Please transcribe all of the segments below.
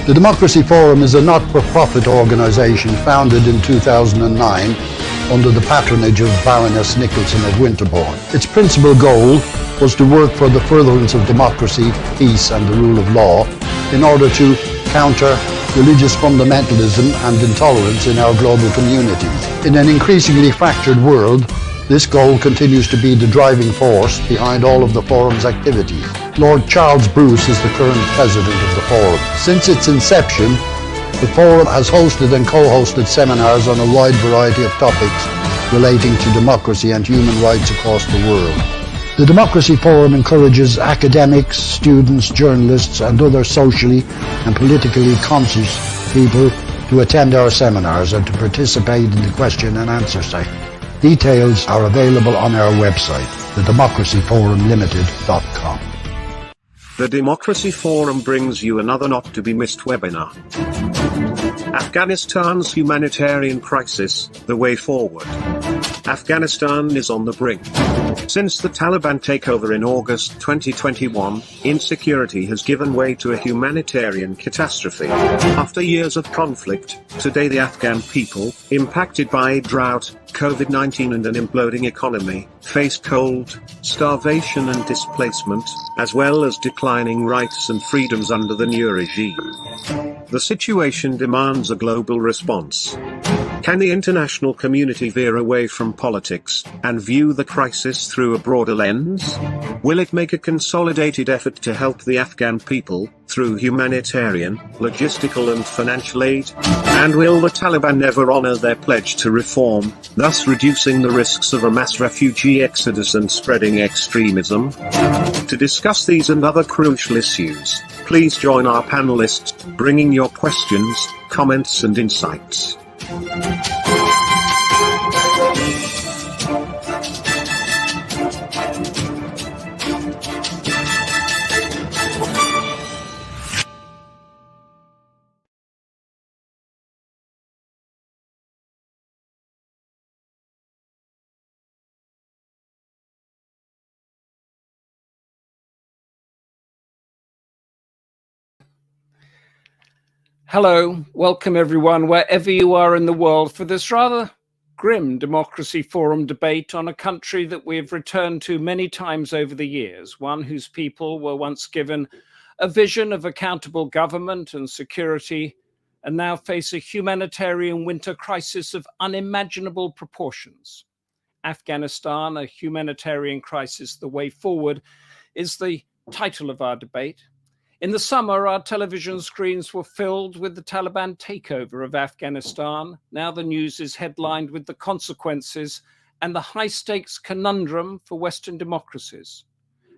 The Democracy Forum is a not-for-profit organisation founded in 2009 under the patronage of Baroness Michelsen of Winterbourne. Its principal goal was to work for the furtherance of democracy, peace and the rule of law in order to counter religious fundamentalism and intolerance in our global communities. In an increasingly fractured world, this goal continues to be the driving force behind all of the Forum's activities. Lord Charles Bruce is the current president of the Forum. Since its inception, the Forum has hosted and co-hosted seminars on a wide variety of topics relating to democracy and human rights across the world. The Democracy Forum encourages academics, students, journalists and other socially and politically conscious people to attend our seminars and to participate in the question and answer session. Details are available on our website, thedemocracyforumlimited.com. The Democracy Forum brings you another not-to-be-missed webinar. Afghanistan's humanitarian crisis, the way forward. Afghanistan is on the brink. Since the Taliban takeover in August 2021, insecurity has given way to a humanitarian catastrophe. After years of conflict, today the Afghan people, impacted by drought, COVID-19 and an imploding economy, face cold, starvation and displacement, as well as declining rights and freedoms under the new regime. The situation demands a global response. Can the international community veer away from politics and view the crisis through a broader lens? Will it make a consolidated effort to help the Afghan people through humanitarian, logistical and financial aid? And will the Taliban never honor their pledge to reform, thus reducing the risks of a mass refugee exodus and spreading extremism? To discuss these and other crucial issues, please join our panelists, bringing your questions, comments and insights. Hello, welcome everyone, wherever you are in the world, for this rather grim Democracy Forum debate on a country that we've returned to many times over the years, one whose people were once given a vision of accountable government and security, and now face a humanitarian winter crisis of unimaginable proportions. Afghanistan, a humanitarian crisis, the way forward, is the title of our debate. In the summer, our television screens were filled with the Taliban takeover of Afghanistan. Now the news is headlined with the consequences and the high-stakes conundrum for Western democracies.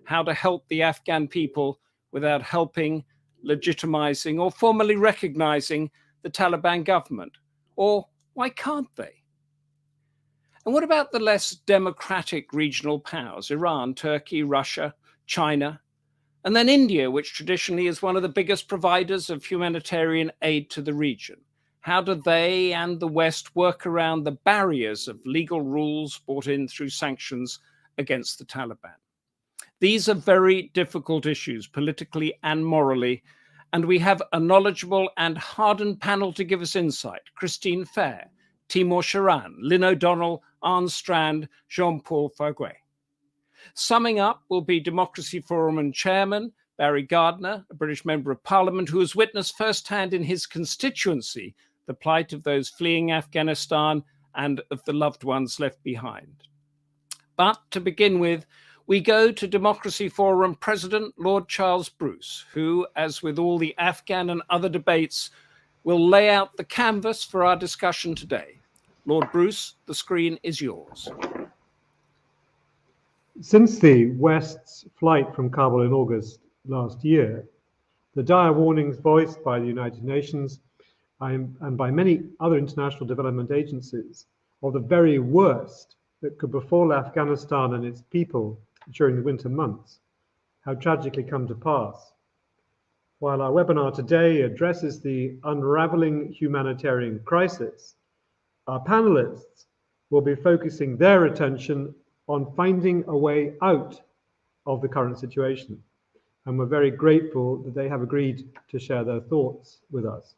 How to help the Afghan people without helping, legitimizing, or formally recognizing the Taliban government. Or why can't they? And what about the less democratic regional powers, Iran, Turkey, Russia, China, and then India, which traditionally is one of the biggest providers of humanitarian aid to the region? How do they and the West work around the barriers of legal rules brought in through sanctions against the Taliban? These are very difficult issues, politically and morally, and we have a knowledgeable and hardened panel to give us insight. Christine Fair, Timor Sharan, Lynne O'Donnell, Arne Strand, Jean-Paul Faguet. Summing up will be Democracy Forum chairman Barry Gardiner, a British member of Parliament who has witnessed firsthand in his constituency the plight of those fleeing Afghanistan and of the loved ones left behind. But to begin with, we go to Democracy Forum President Lord Charles Bruce, who, as with all the Afghan and other debates, will lay out the canvas for our discussion today. Lord Bruce, the screen is yours. Since the West's flight from Kabul in August last year, the dire warnings voiced by the United Nations and by many other international development agencies of the very worst that could befall Afghanistan and its people during the winter months have tragically come to pass. While our webinar today addresses the unraveling humanitarian crisis, our panelists will be focusing their attention on finding a way out of the current situation and we're very grateful that they have agreed to share their thoughts with us.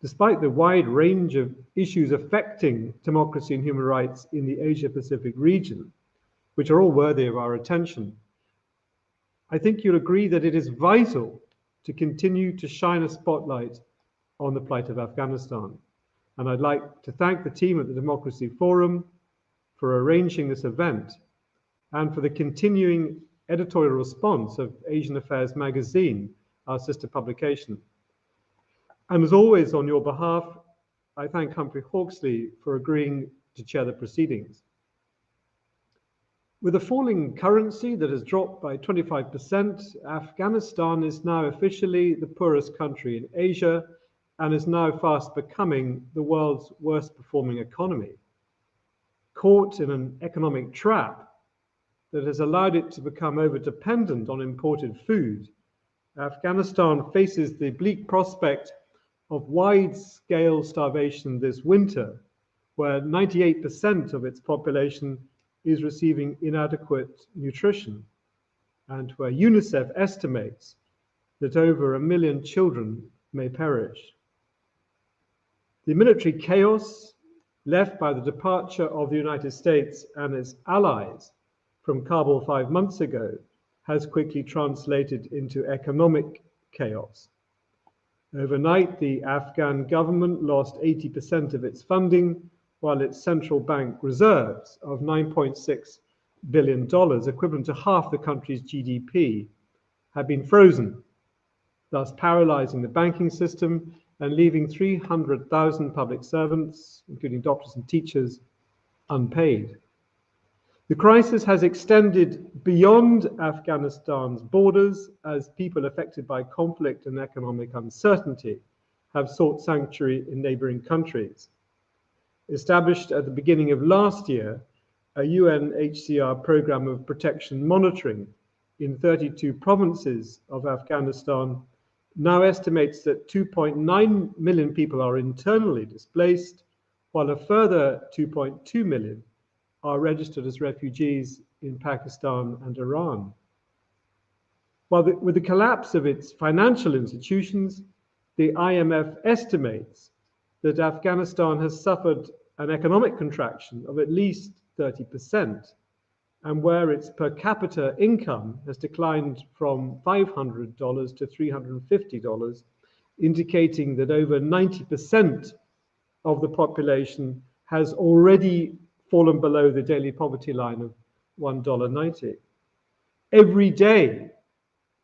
Despite the wide range of issues affecting democracy and human rights in the Asia-Pacific region, which are all worthy of our attention, I think you'll agree that it is vital to continue to shine a spotlight on the plight of Afghanistan. And I'd like to thank the team at the Democracy Forum for arranging this event and for the continuing editorial response of Asian Affairs magazine, our sister publication. And as always, on your behalf, I thank Humphrey Hawksley for agreeing to chair the proceedings. With a falling currency that has dropped by 25%, Afghanistan is now officially the poorest country in Asia and is now fast becoming the world's worst performing economy. Caught in an economic trap that has allowed it to become over-dependent on imported food, Afghanistan faces the bleak prospect of wide-scale starvation this winter, where 98% of its population is receiving inadequate nutrition, and where UNICEF estimates that over 1 million children may perish. The military chaos left by the departure of the United States and its allies from Kabul 5 months ago has quickly translated into economic chaos. Overnight, the Afghan government lost 80% of its funding, while its central bank reserves of $9.6 billion, equivalent to half the country's GDP, have been frozen, thus paralyzing the banking system and leaving 300,000 public servants, including doctors and teachers, unpaid. The crisis has extended beyond Afghanistan's borders as people affected by conflict and economic uncertainty have sought sanctuary in neighboring countries. Established at the beginning of last year, a UNHCR program of protection monitoring in 32 provinces of Afghanistan now estimates that 2.9 million people are internally displaced, while a further 2.2 million are registered as refugees in Pakistan and Iran. With the collapse of its financial institutions, the IMF estimates that Afghanistan has suffered an economic contraction of at least 30%, and where its per capita income has declined from $500 to $350, indicating that over 90% of the population has already fallen below the daily poverty line of $1.90. Every day,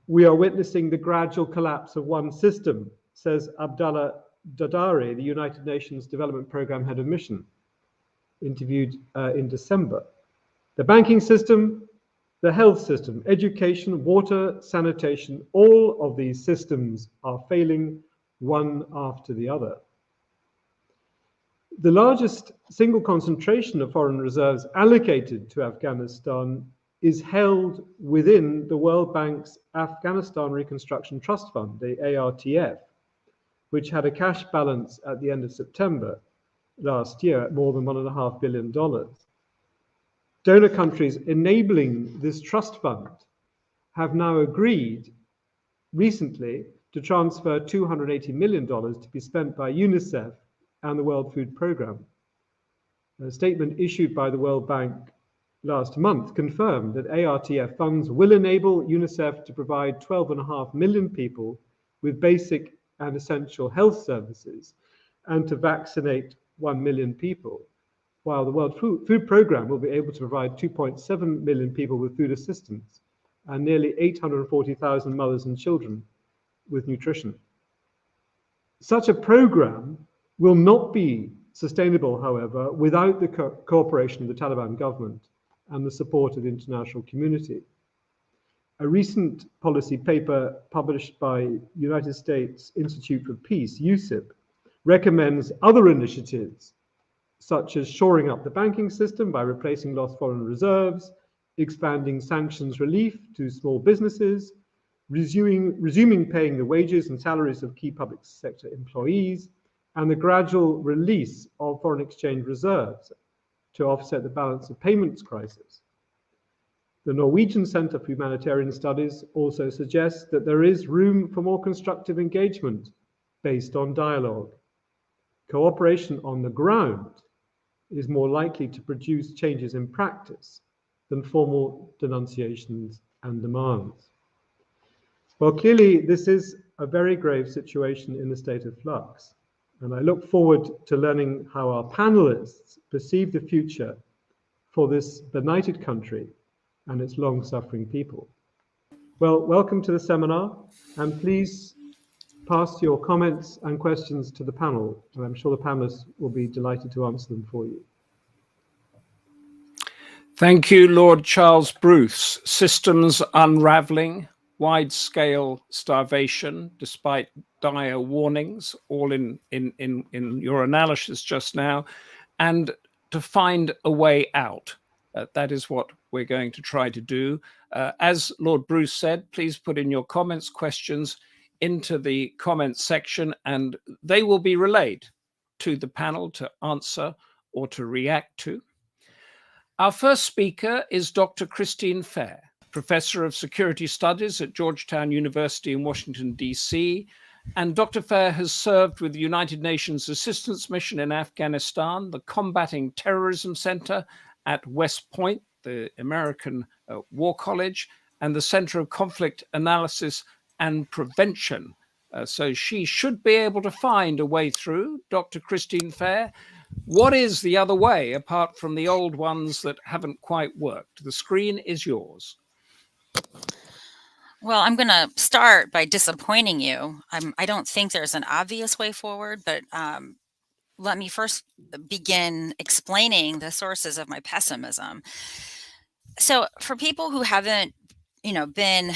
we are witnessing the gradual collapse of one system, says Abdullah Dadari, the United Nations Development Programme Head of Mission, interviewed in December. The banking system, the health system, education, water, sanitation, all of these systems are failing one after the other. The largest single concentration of foreign reserves allocated to Afghanistan is held within the World Bank's Afghanistan Reconstruction Trust Fund, the ARTF, which had a cash balance at the end of September last year at more than $1.5 billion. Donor countries enabling this trust fund have now agreed recently to transfer $280 million to be spent by UNICEF and the World Food Programme. A statement issued by the World Bank last month confirmed that ARTF funds will enable UNICEF to provide 12.5 million people with basic and essential health services and to vaccinate 1 million people, while the World Food Programme will be able to provide 2.7 million people with food assistance and nearly 840,000 mothers and children with nutrition. Such a programme will not be sustainable, however, without the cooperation of the Taliban government and the support of the international community. A recent policy paper published by United States Institute for Peace, USIP, recommends other initiatives such as shoring up the banking system by replacing lost foreign reserves, expanding sanctions relief to small businesses, resuming paying the wages and salaries of key public sector employees, and the gradual release of foreign exchange reserves to offset the balance of payments crisis. The Norwegian Centre for Humanitarian Studies also suggests that there is room for more constructive engagement based on dialogue. Cooperation on the ground is more likely to produce changes in practice than formal denunciations and demands. Well, clearly, this is a very grave situation in the state of flux, and I look forward to learning how our panelists perceive the future for this benighted country and its long-suffering people. Well, welcome to the seminar, and please pass your comments and questions to the panel, and I'm sure the panelists will be delighted to answer them for you. Thank you, Lord Charles Bruce. Systems unraveling, wide-scale starvation, despite dire warnings, all in your analysis just now, and to find a way out. That is what we're going to try to do. As Lord Bruce said, please put in your comments, questions into the comments section, and they will be relayed to the panel to answer or to react to. Our first speaker is Dr. Christine Fair, Professor of Security Studies at Georgetown University in Washington, D.C., and Dr. Fair has served with the United Nations Assistance Mission in Afghanistan, the Combating Terrorism Center at West Point, the American War College, and the Center of Conflict Analysis and Prevention. So she should be able to find a way through. Dr. Christine Fair, what is the other way apart from the old ones that haven't quite worked? The screen is yours. Well, I'm going to start by disappointing you. I don't think there's an obvious way forward, but let me first begin explaining the sources of my pessimism. So for people who haven't, been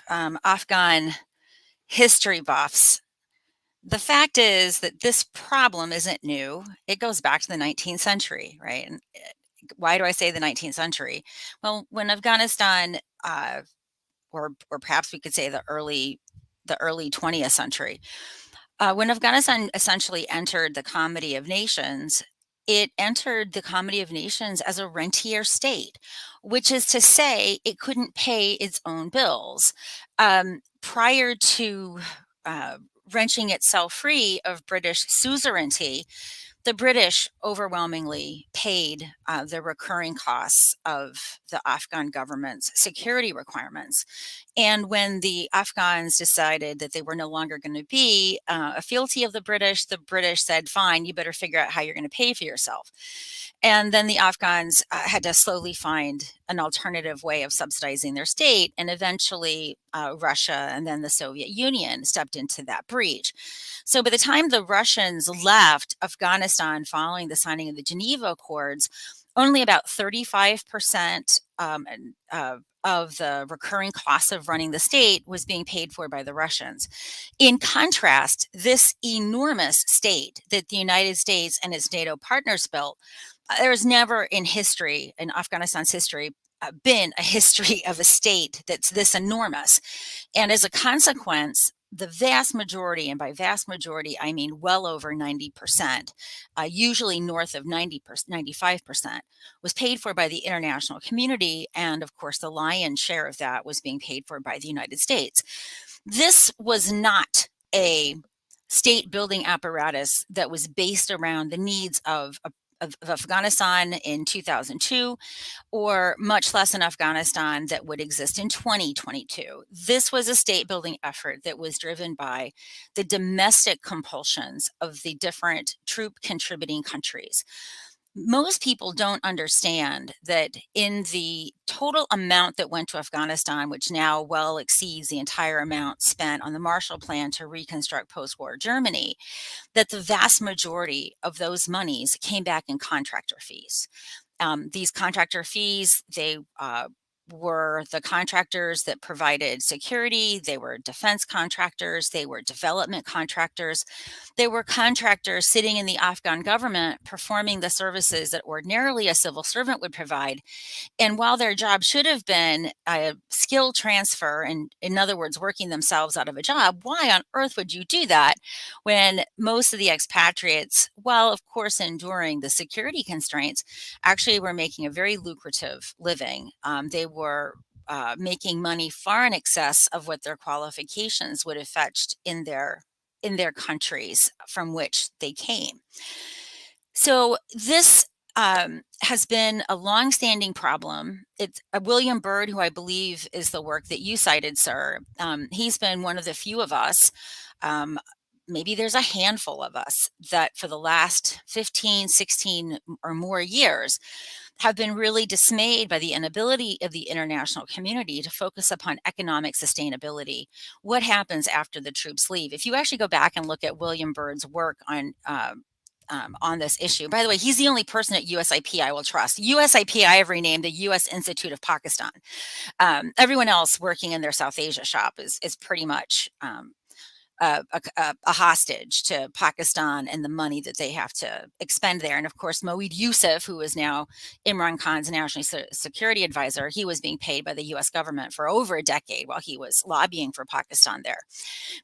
Afghan history buffs, the fact is that this problem isn't new. It goes back to the 19th century, right? And why do I say the 19th century? Well, when Afghanistan, or perhaps we could say the early 20th century, when Afghanistan essentially entered the Comity of Nations, it entered the Comity of Nations as a rentier state, which is to say it couldn't pay its own bills. Prior to wrenching itself free of British suzerainty, the British overwhelmingly paid the recurring costs of the Afghan government's security requirements. And when the Afghans decided that they were no longer going to be a fealty of the British said, fine, you better figure out how you're going to pay for yourself. And then the Afghans had to slowly find an alternative way of subsidizing their state. And eventually Russia and then the Soviet Union stepped into that breach. So by the time the Russians left Afghanistan following the signing of the Geneva Accords, only about 35% of the recurring costs of running the state was being paid for by the Russians. In contrast, this enormous state that the United States and its NATO partners built, there has never in history, in Afghanistan's history, been a history of a state that's this enormous. And as a consequence, the vast majority, and by vast majority, I mean well over 90%, usually north of 95%, was paid for by the international community. And of course, the lion's share of that was being paid for by the United States. This was not a state building apparatus that was based around the needs of Afghanistan in 2002, or much less in Afghanistan that would exist in 2022. This was a state building effort that was driven by the domestic compulsions of the different troop contributing countries. Most people don't understand that in the total amount that went to Afghanistan, which now well exceeds the entire amount spent on the Marshall Plan to reconstruct post-war Germany, that the vast majority of those monies came back in contractor fees. These contractor fees, they were the contractors that provided security, they were defense contractors, they were development contractors, they were contractors sitting in the Afghan government performing the services that ordinarily a civil servant would provide. And while their job should have been a skill transfer, and in other words, working themselves out of a job, why on earth would you do that when most of the expatriates, while of course enduring the security constraints, actually were making a very lucrative living? They were making money far in excess of what their qualifications would have fetched in their countries from which they came. So this has been a longstanding problem. It's William Byrd, who I believe is the work that you cited, sir. He's been one of the few of us, maybe there's a handful of us, that for the last 15, 16 or more years have been really dismayed by the inability of the international community to focus upon economic sustainability. What happens after the troops leave? If you actually go back and look at William Byrd's work on this issue. By the way, he's the only person at USIP I will trust. USIP I have renamed the U.S. Institute of Pakistan. Everyone else working in their South Asia shop is pretty much a hostage to Pakistan and the money that they have to expend there. And of course, Moeed Yusuf, who is now Imran Khan's national security advisor, he was being paid by the US government for over a decade while he was lobbying for Pakistan there.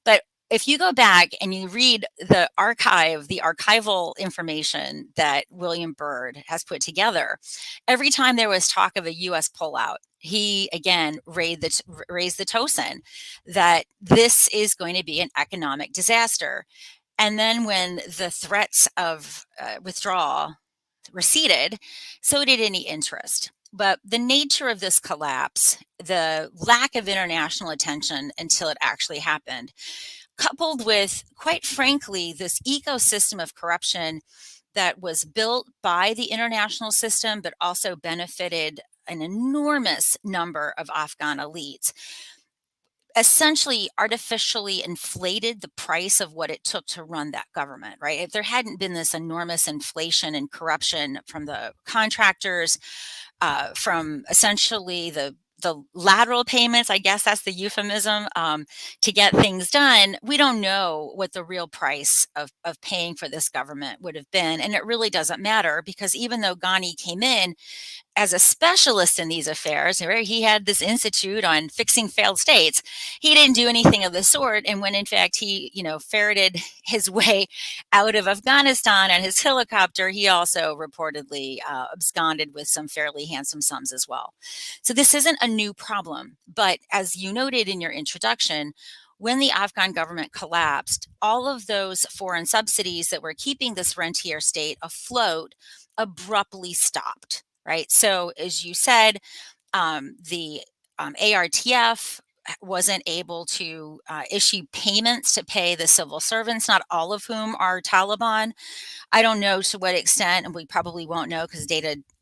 But if you go back and you read the archival information that William Byrd has put together, every time there was talk of a US pullout, he again raised the tosin that this is going to be an economic disaster. And then when the threats of withdrawal receded, so did any interest. But the nature of this collapse, the lack of international attention until it actually happened, coupled with, quite frankly, this ecosystem of corruption that was built by the international system, but also benefited an enormous number of Afghan elites, essentially artificially inflated the price of what it took to run that government, right? If there hadn't been this enormous inflation and corruption from the contractors, from essentially the lateral payments, I guess that's the euphemism, to get things done, we don't know what the real price of paying for this government would have been. And it really doesn't matter, because even though Ghani came in as a specialist in these affairs, right, he had this institute on fixing failed states, he didn't do anything of the sort. And when in fact he, ferreted his way out of Afghanistan on his helicopter, he also reportedly absconded with some fairly handsome sums as well. So this isn't a new problem, but as you noted in your introduction, when the Afghan government collapsed, all of those foreign subsidies that were keeping this rentier state afloat abruptly stopped. Right. So as you said, the ARTF wasn't able to issue payments to pay the civil servants, not all of whom are Taliban. I don't know to what extent, and we probably won't know because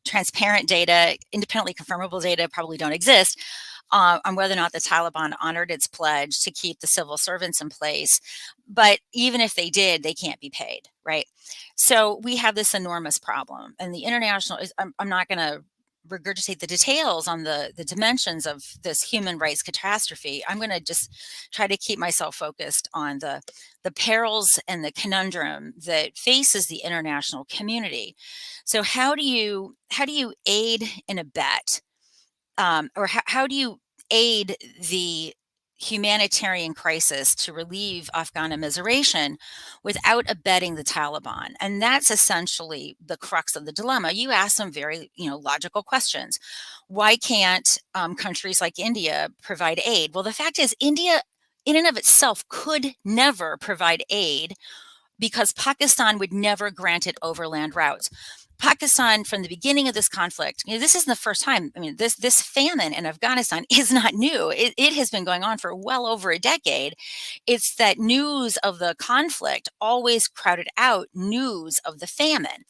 transparent data, independently confirmable data probably don't exist on whether or not the Taliban honored its pledge to keep the civil servants in place. But even if they did, they can't be paid, right? So we have this enormous problem. And the international, I'm not going to regurgitate the details on the dimensions of this human rights catastrophe. I'm going to just try to keep myself focused on the perils and the conundrum that faces the international community. So how do you aid and abet, or how do you aid the humanitarian crisis to relieve Afghan immiseration without abetting the Taliban? And that's essentially the crux of the dilemma. You ask some very, logical questions. Why can't countries like India provide aid? Well, the fact is, India in and of itself could never provide aid because Pakistan would never grant it overland routes. Pakistan, from the beginning of this conflict, this isn't the first time. I mean, this famine in Afghanistan is not new. It has been going on for well over a decade. It's that news of the conflict always crowded out news of the famine.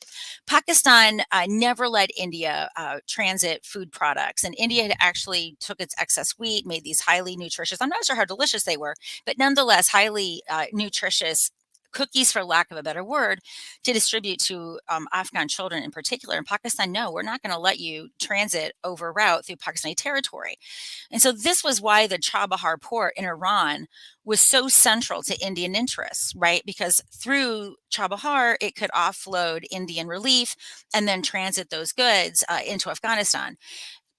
Pakistan never let India transit food products, and India had actually took its excess wheat, made these highly nutritious, I'm not sure how delicious they were, but nonetheless highly nutritious cookies, for lack of a better word, to distribute to Afghan children in particular. In Pakistan, no, we're not going to let you transit over route through Pakistani territory. And so this was why the Chabahar port in Iran was so central to Indian interests, right? Because through Chabahar, it could offload Indian relief and then transit those goods into Afghanistan.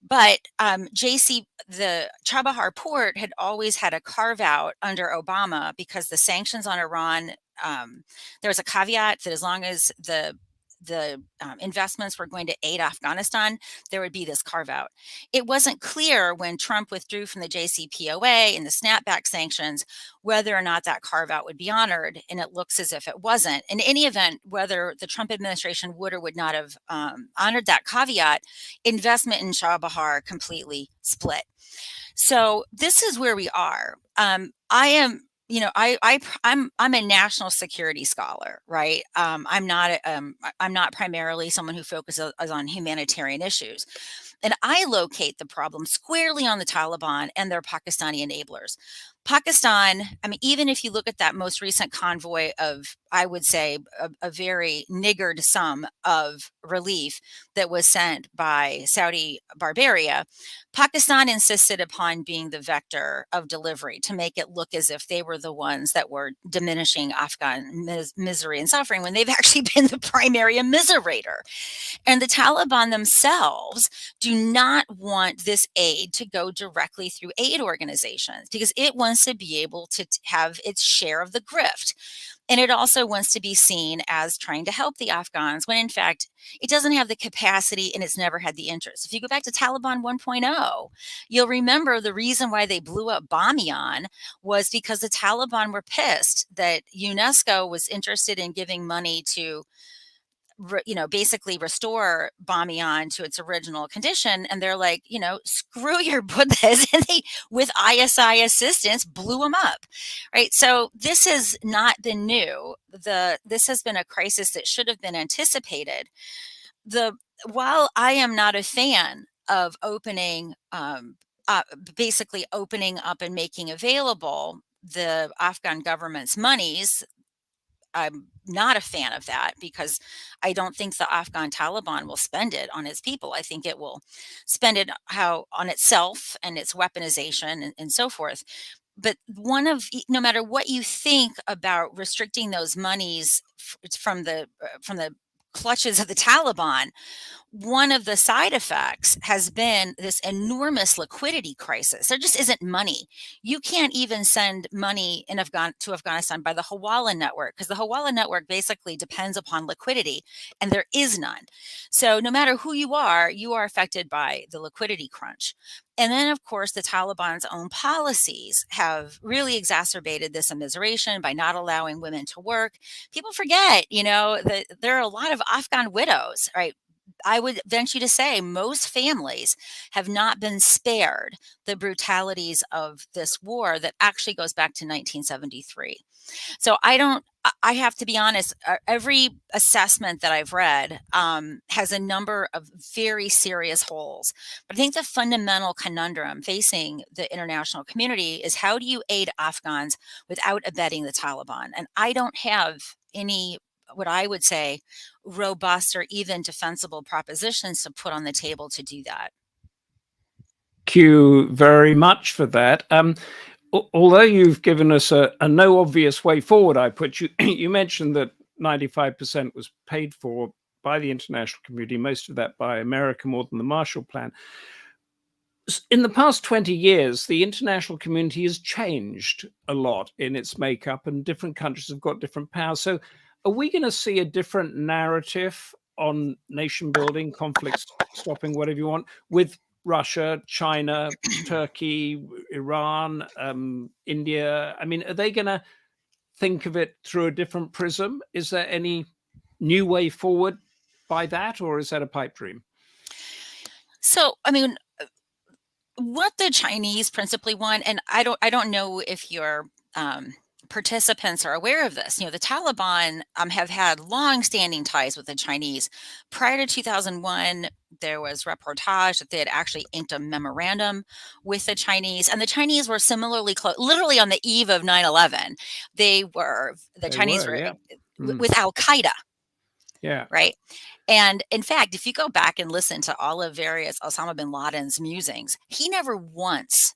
But the Chabahar port had always had a carve out under Obama because the sanctions on Iran, there was a caveat that as long as the investments were going to aid Afghanistan, there would be this carve out. It wasn't clear when Trump withdrew from the JCPOA and the snapback sanctions whether or not that carve out would be honored, and it looks as if it wasn't. In any event, whether the Trump administration would or would not have honored that caveat, investment in Bahar completely split. So this is where we are. I'm a national security scholar, right? I'm not primarily someone who focuses on humanitarian issues. And I locate the problem squarely on the Taliban and their Pakistani enablers. Pakistan, I mean, even if you look at that most recent convoy of, I would say, a very niggard sum of relief that was sent by Saudi Barbaria, Pakistan insisted upon being the vector of delivery to make it look as if they were the ones that were diminishing Afghan misery and suffering when they've actually been the primary immiserator. And the Taliban themselves do not want this aid to go directly through aid organizations because it wants to be able to have its share of the grift. And it also wants to be seen as trying to help the Afghans when in fact it doesn't have the capacity and it's never had the interest. If you go back to Taliban 1.0, you'll remember the reason why they blew up Bamiyan was because the Taliban were pissed that UNESCO was interested in giving money to basically restore Bamiyan to its original condition. And they're like, screw your Buddhas. And they, with ISI assistance, blew them up. Right. So this has not been new. This has been a crisis that should have been anticipated. While I am not a fan of basically opening up and making available the Afghan government's monies, I'm not a fan of that because I don't think the Afghan Taliban will spend it on its people. I think it will spend it on itself and its weaponization and so forth. But no matter what you think about restricting those monies from the clutches of the Taliban, one of the side effects has been this enormous liquidity crisis. There just isn't money. You can't even send money to Afghanistan by the Hawala network because the Hawala network basically depends upon liquidity and there is none. So no matter who you are affected by the liquidity crunch. And then, of course, the Taliban's own policies have really exacerbated this immiseration by not allowing women to work. People forget, that there are a lot of Afghan widows, right? I would venture to say most families have not been spared the brutalities of this war that actually goes back to 1973. So I have to be honest, every assessment that I've read has a number of very serious holes. But I think the fundamental conundrum facing the international community is how do you aid Afghans without abetting the Taliban? And I don't have any, what I would say, robust or even defensible propositions to put on the table to do that. Thank you very much for that. Although you've given us a no obvious way forward, you mentioned that 95% was paid for by the international community, most of that by America, more than the Marshall Plan. In the past 20 years, the international community has changed a lot in its makeup and different countries have got different powers. So are we going to see a different narrative on nation building, conflict stopping, whatever you want, with Russia, China, Turkey, Iran, India? I mean, are they going to think of it through a different prism? Is there any new way forward by that, or is that a pipe dream? So, I mean, what the Chinese principally want, and I don't know if your participants are aware of this. The Taliban have had long-standing ties with the Chinese. Prior to 2001, there was reportage that they had actually inked a memorandum with the Chinese, and the Chinese were similarly close. Literally on the eve of 9/11, the Chinese were with Al Qaeda. Yeah. Right. And in fact, if you go back and listen to all of various Osama bin Laden's musings, he never once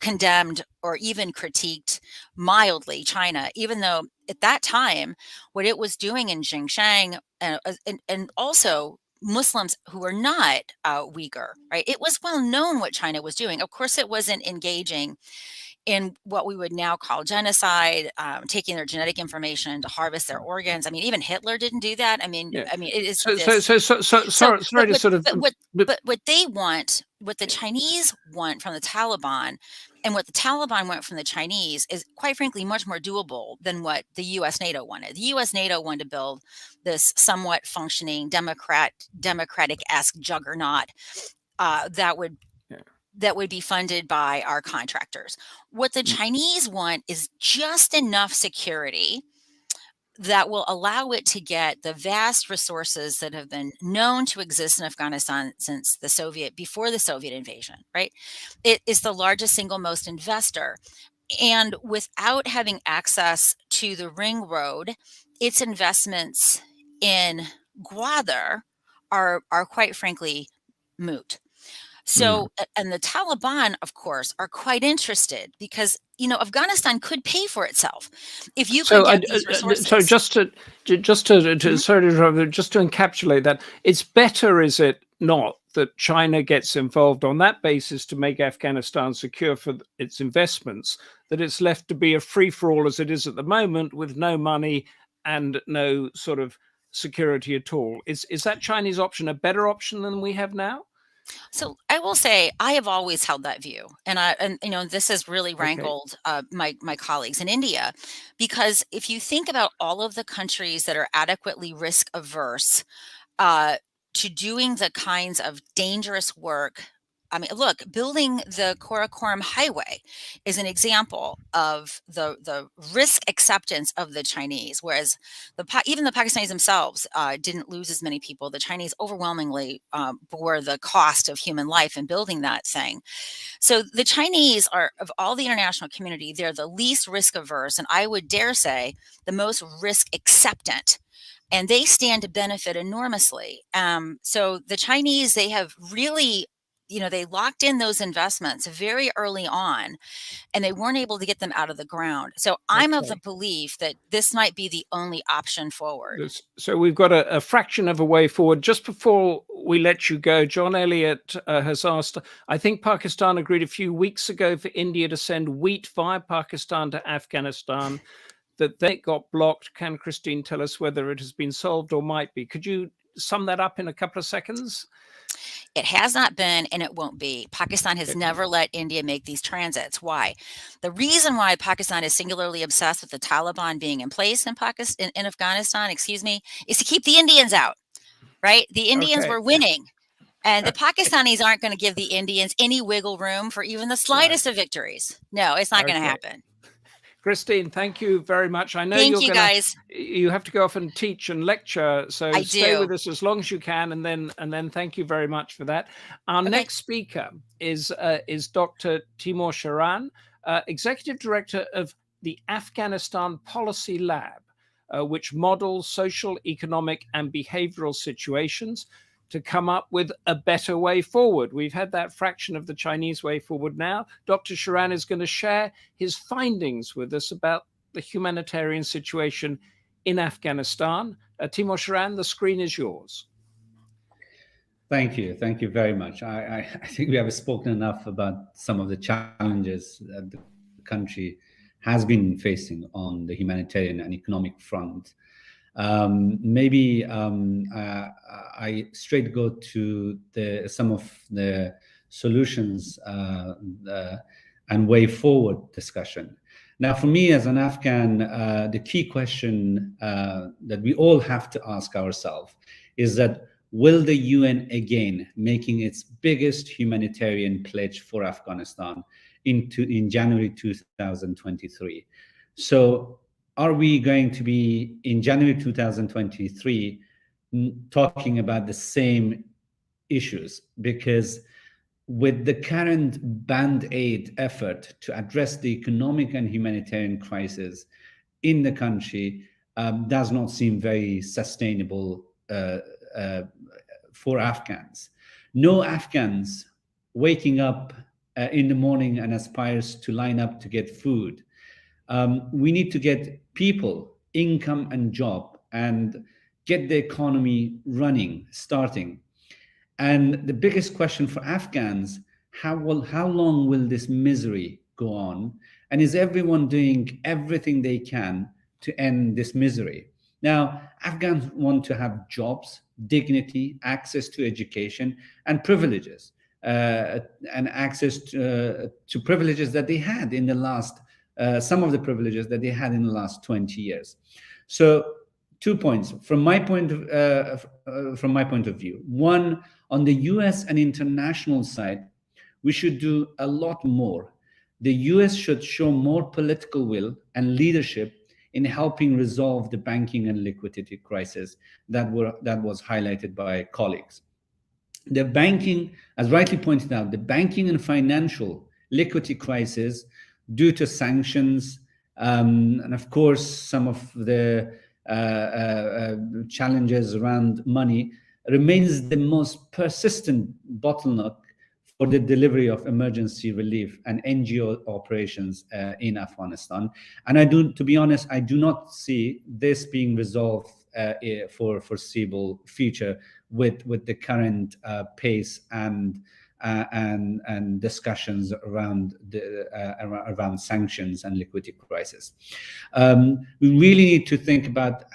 condemned or even critiqued mildly China, even though at that time, what it was doing in Xinjiang and also Muslims who were not Uyghur, right? It was well known what China was doing. Of course, it wasn't engaging in what we would now call genocide, taking their genetic information to harvest their organs. I mean, even Hitler didn't do that. I mean, it is sorry to sort of. But what they want, what the Chinese want from the Taliban, and what the Taliban want from the Chinese is, quite frankly, much more doable than what the U.S. NATO wanted. The U.S. NATO wanted to build this somewhat functioning democratic-esque juggernaut that would be funded by our contractors. What the Chinese want is just enough security that will allow it to get the vast resources that have been known to exist in Afghanistan since before the Soviet invasion, right? It is the largest single most investor. And without having access to the ring road, its investments in Gwadar are quite frankly moot. So, and the Taliban, of course, are quite interested because, Afghanistan could pay for itself if you could get these resources. So just to encapsulate that, it's better, is it not, that China gets involved on that basis to make Afghanistan secure for its investments, that it's left to be a free-for-all as it is at the moment with no money and no sort of security at all? Is that Chinese option a better option than we have now? So I will say I have always held that view, and this has really rankled my colleagues in India, because if you think about all of the countries that are adequately risk averse to doing the kinds of dangerous work. I mean, look, building the Karakoram Highway is an example of the risk acceptance of the Chinese, whereas even the Pakistanis themselves didn't lose as many people. The Chinese overwhelmingly bore the cost of human life in building that thing. So the Chinese are, of all the international community, they're the least risk averse, and I would dare say the most risk acceptant. And they stand to benefit enormously. So the Chinese, they have really, they locked in those investments very early on, and they weren't able to get them out of the ground. So I'm of the belief that this might be the only option forward. So we've got a fraction of a way forward. Just before we let you go, John Elliott has asked, I think Pakistan agreed a few weeks ago for India to send wheat via Pakistan to Afghanistan, that they got blocked. Can Christine tell us whether it has been solved or might be? Could you sum that up in a couple of seconds? It has not been, and it won't be. Pakistan has never let India make these transits. Why? The reason why Pakistan is singularly obsessed with the Taliban being in place in Afghanistan, is to keep the Indians out, right? The Indians were winning. And the Pakistanis aren't going to give the Indians any wiggle room for even the slightest of victories. No, it's not going to happen. Christine, thank you very much. I know you have to go off and teach and lecture, so stay with us as long as you can, and then thank you very much for that. Our next speaker is Dr. Timor Sharan, Executive Director of the Afghanistan Policy Lab, which models social, economic, and behavioral situations to come up with a better way forward. We've had that fraction of the Chinese way forward now. Dr. Sharan is going to share his findings with us about the humanitarian situation in Afghanistan. Timor Sharan, the screen is yours. Thank you. Thank you very much. I think we have spoken enough about some of the challenges that the country has been facing on the humanitarian and economic front. I straight go to some of the solutions and way forward discussion. Now, for me as an Afghan, the key question that we all have to ask ourselves is that, will the UN again making its biggest humanitarian pledge for Afghanistan in January 2023? So are we going to be in January 2023 talking about the same issues? Because with the current band-aid effort to address the economic and humanitarian crisis in the country does not seem very sustainable for Afghans. No Afghans waking up in the morning and aspires to line up to get food. We need to get people income and job, and get the economy running, starting. And the biggest question for Afghans, how long will this misery go on? And is everyone doing everything they can to end this misery? Now, Afghans want to have jobs, dignity, access to education, and privileges, and access to privileges that they had in the last, some of the privileges that they had in the last 20 years. So 2 points from my point of view. One, on the US and international side, we should do a lot more. The US should show more political will and leadership in helping resolve the banking and liquidity crisis that was highlighted by colleagues. The banking, as rightly pointed out, the banking and financial liquidity crisis due to sanctions, and of course, some of the challenges around money, remains the most persistent bottleneck for the delivery of emergency relief and NGO operations in Afghanistan. And to be honest, I do not see this being resolved for foreseeable future with the current pace and discussions around around sanctions and liquidity crisis. We really need to think about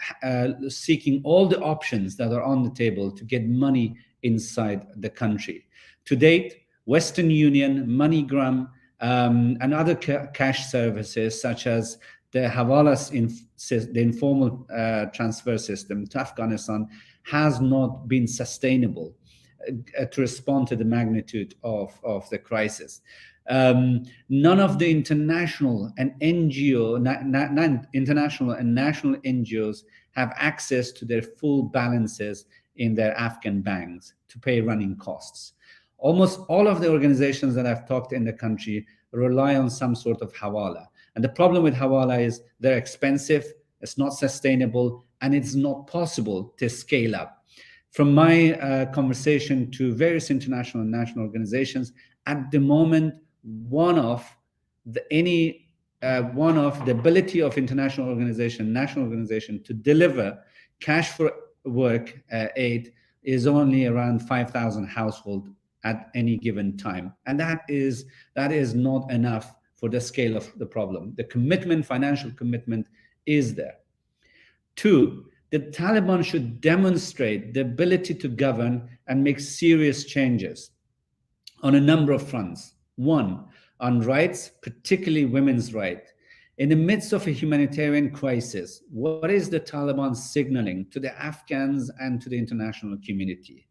seeking all the options that are on the table to get money inside the country. To date, Western Union, MoneyGram, and other cash services such as the Havalas, the informal transfer system to Afghanistan, has not been sustainable to respond to the magnitude of the crisis. None of the international and international and national NGOs have access to their full balances in their Afghan banks to pay running costs. Almost all of the organizations that I've talked in the country rely on some sort of hawala. And the problem with hawala is they're expensive, it's not sustainable, and it's not possible to scale up. From my conversation to various international and national organizations, at the moment, one of the ability of international organization, national organization to deliver cash for work aid is only around 5,000 households at any given time. And that is not enough for the scale of the problem. The commitment, financial commitment, is there. 2, the Taliban should demonstrate the ability to govern and make serious changes on a number of fronts. 1, on rights, particularly women's rights. In the midst of a humanitarian crisis, what is the Taliban signaling to the Afghans and to the international community?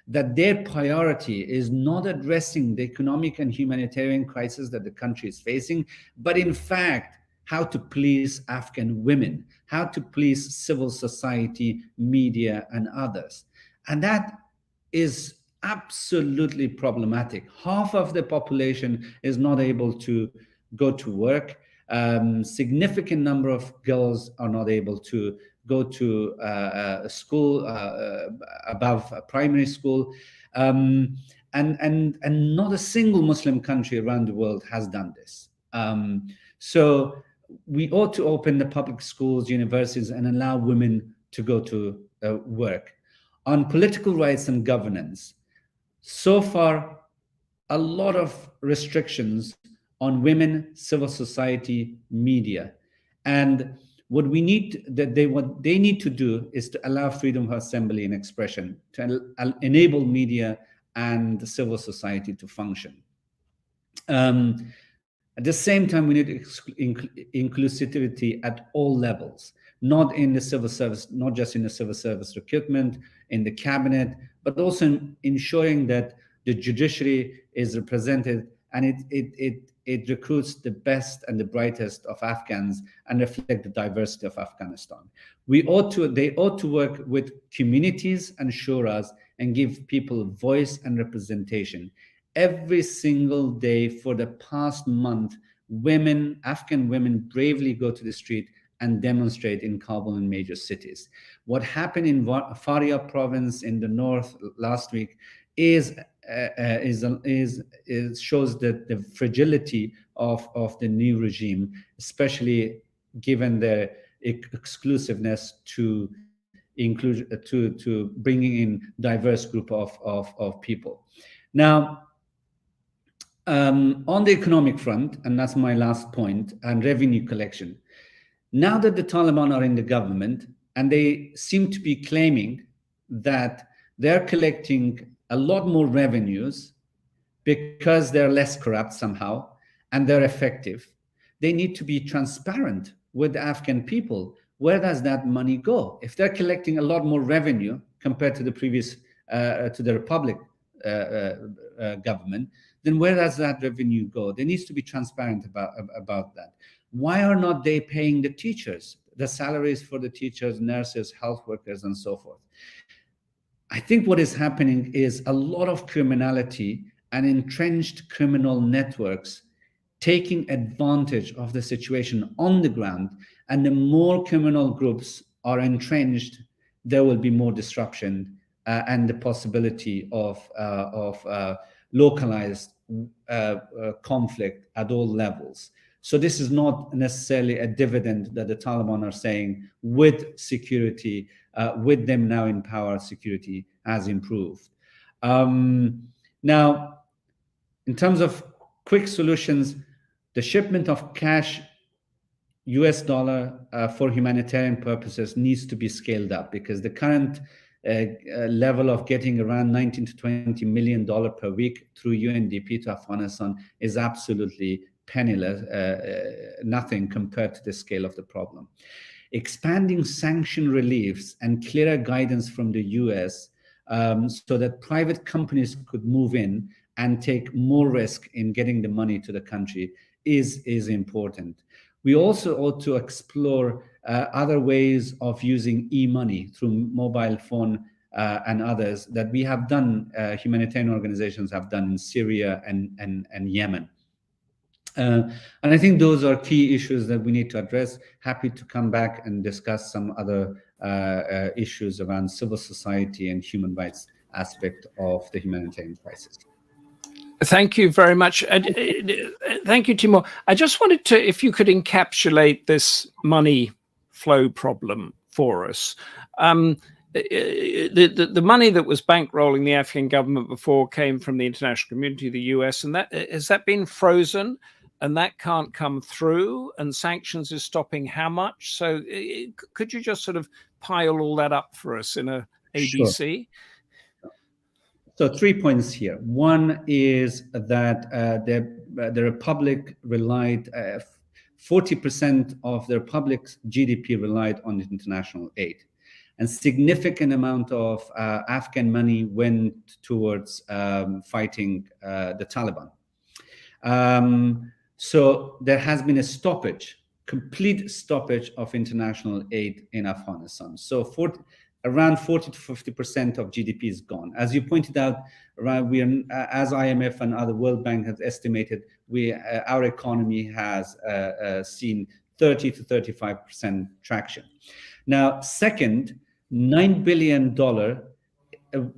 That their priority is not addressing the economic and humanitarian crisis that the country is facing, but in fact, how to please Afghan women, how to please civil society, media, and others. And that is absolutely problematic. Half of the population is not able to go to work. Significant number of girls are not able to go to school above primary school, and not a single Muslim country around the world has done this. So we ought to open the public schools, universities, and allow women to go to work. On political rights and governance, so far, a lot of restrictions on women, civil society, media. And what they need to do is to allow freedom of assembly and expression, to enable media and civil society to function. At the same time, we need inclusivity at all levels, not in the civil service, not just in the civil service recruitment, in the cabinet, but also in ensuring that the judiciary is represented and it recruits the best and the brightest of Afghans and reflect the diversity of Afghanistan. They ought to work with communities and shuras and give people voice and representation. Every single day for the past month, Afghan women bravely go to the street and demonstrate in Kabul and major cities. What happened in Faryab province in the north last week shows that the fragility of the new regime, especially given the exclusiveness to inclusion, to bringing in diverse group of people. Now, on the economic front, and that's my last point, and revenue collection. Now that the Taliban are in the government, and they seem to be claiming that they're collecting a lot more revenues because they're less corrupt somehow, and they're effective, they need to be transparent with the Afghan people. Where does that money go? If they're collecting a lot more revenue compared to the previous, to the Republic government, then where does that revenue go? There needs to be transparent about that. Why are not they paying the teachers, the salaries for the teachers, nurses, health workers, and so forth? I think what is happening is a lot of criminality and entrenched criminal networks taking advantage of the situation on the ground. And the more criminal groups are entrenched, there will be more disruption and the possibility of localized conflict at all levels. So this is not necessarily a dividend that the Taliban are saying with security, with them now in power, security has improved. Now, in terms of quick solutions, the shipment of cash, US dollar for humanitarian purposes needs to be scaled up, because the current level of getting around $19 to $20 million per week through UNDP to Afghanistan is absolutely penniless, nothing compared to the scale of the problem. Expanding sanction reliefs and clearer guidance from the US so that private companies could move in and take more risk in getting the money to the country is important. We also ought to explore other ways of using e-money through mobile phone and others that we have done, humanitarian organizations have done in Syria and Yemen. And I think those are key issues that we need to address. Happy to come back and discuss some other issues around civil society and human rights aspect of the humanitarian crisis. Thank you very much. Thank you, Timor. I just wanted to, if you could encapsulate this money flow problem for us. The money that was bankrolling the Afghan government before came from the international community, the US, and that has that been frozen, and that can't come through, and sanctions is stopping how much? So could you just sort of pile all that up for us in a ABC? Sure. So 3 points here. One is that the Republic relied, 40% of the Republic's GDP relied on international aid. And significant amount of Afghan money went towards fighting the Taliban. So there has been a stoppage, complete stoppage of international aid in Afghanistan. So around 40 to 50% of GDP is gone. As you pointed out, we are, as IMF and other World Bank has estimated, our economy has seen 30 to 35% traction. Now, second, $9 billion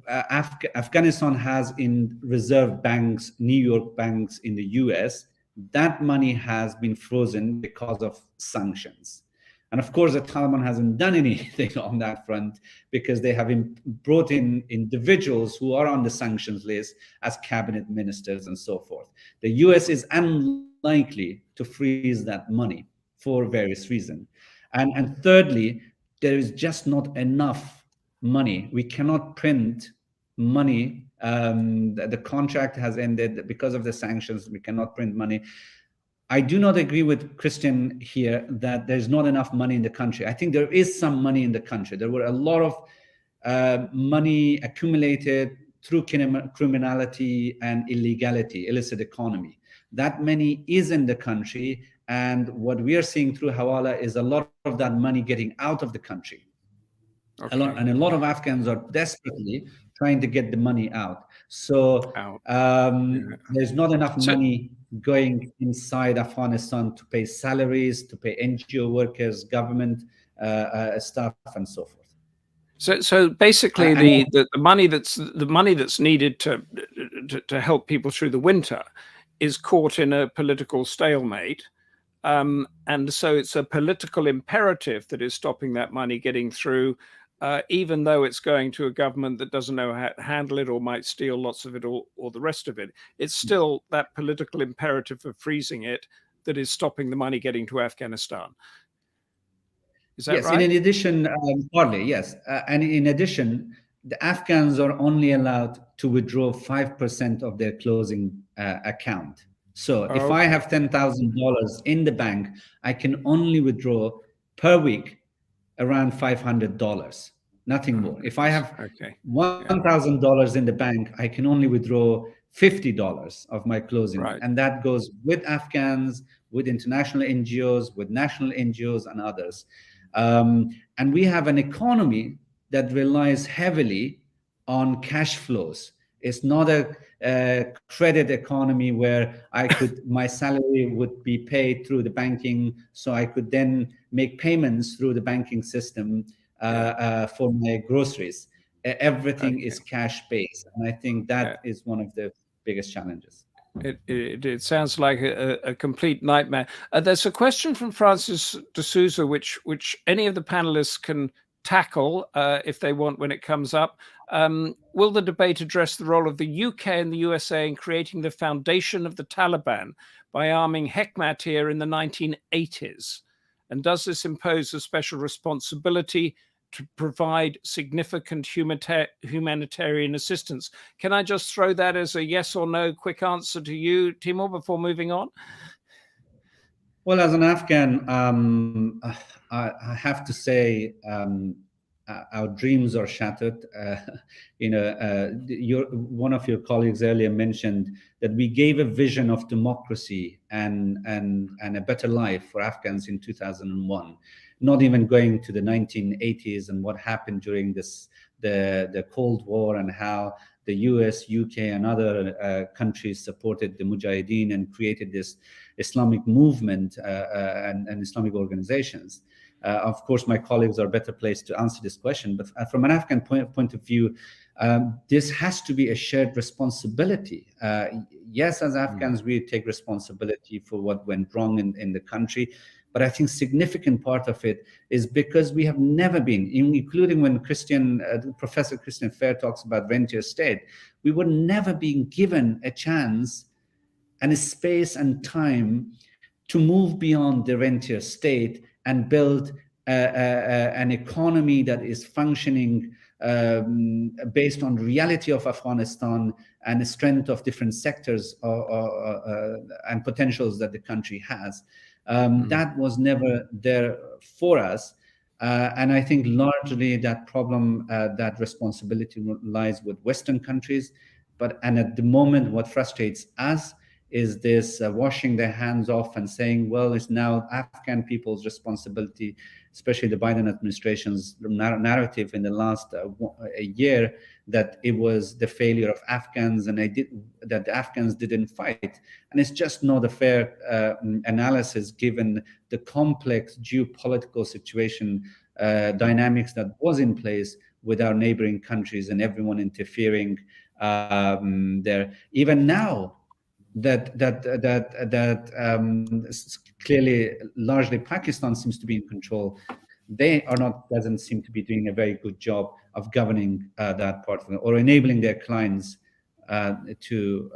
Afghanistan has in reserve banks, New York banks in the US. That money has been frozen because of sanctions. And of course, the Taliban hasn't done anything on that front because they have brought in individuals who are on the sanctions list as cabinet ministers and so forth. The US is unlikely to freeze that money for various reasons. And thirdly, there is just not enough money. We cannot print money. The contract has ended because of the sanctions. We cannot print money. I do not agree with Christian here that there's not enough money in the country. I think there is some money in the country. There were a lot of money accumulated through criminality and illegality, illicit economy. That money is in the country. And what we are seeing through Hawala is a lot of that money getting out of the country. Okay. A lot of Afghans are desperately trying to get the money out. So there's not enough money going inside Afghanistan to pay salaries, to pay NGO workers, government staff, and so forth. So basically, the money that's needed to help people through the winter is caught in a political stalemate. And so it's a political imperative that is stopping that money getting through. even though it's going to a government that doesn't know how to handle it or might steal lots of it or the rest of it. It's still that political imperative of freezing it that is stopping the money getting to Afghanistan. Is that yes, right? and in addition, partly, yes. And in addition, the Afghans are only allowed to withdraw 5% of their closing account. So if I have $10,000 in the bank, I can only withdraw per week around $500, nothing more. If I have $1,000 in the bank, I can only withdraw $50 of my closing. And that goes with Afghans, with international NGOs, with national NGOs and others. And we have an economy that relies heavily on cash flows. It's not a credit economy where my salary would be paid through the banking, so I could then make payments through the banking system for my groceries. Everything is cash-based, and I think that is one of the biggest challenges. It sounds like a complete nightmare. There's a question from Francis de Souza, which any of the panelists can tackle if they want when it comes up. Will the debate address the role of the UK and the USA in creating the foundation of the Taliban by arming Hekmatyar in the 1980s? And does this impose a special responsibility to provide significant humanitarian assistance? Can I just throw that as a yes or no quick answer to you, Timor, before moving on? Well, as an Afghan, I have to say our dreams are shattered. One of your colleagues earlier mentioned that we gave a vision of democracy and a better life for Afghans in 2001. Not even going to the 1980s and what happened during the Cold War and how the US, UK, and other countries supported the Mujahideen and created this Islamic movement and Islamic organizations. Of course, my colleagues are better placed to answer this question, but from an Afghan point of view, this has to be a shared responsibility. Yes, as Afghans, we take responsibility for what went wrong in the country, but I think significant part of it is because we have never been, including when Professor Christian Fair talks about rentier state, we were never being given a chance and a space and time to move beyond the rentier state and build an economy that is functioning based on reality of Afghanistan and the strength of different sectors and potentials that the country has. That was never there for us. And I think largely that problem, that responsibility lies with Western countries. And at the moment, what frustrates us is this washing their hands off and saying, well, it's now Afghan people's responsibility, especially the Biden administration's narrative in the last a year, that it was the failure of Afghans and that the Afghans didn't fight. And it's just not a fair analysis given the complex geopolitical situation dynamics that was in place with our neighboring countries and everyone interfering there. Even now, that clearly largely Pakistan seems to be in control. They doesn't seem to be doing a very good job of governing that part of it, or enabling their clients to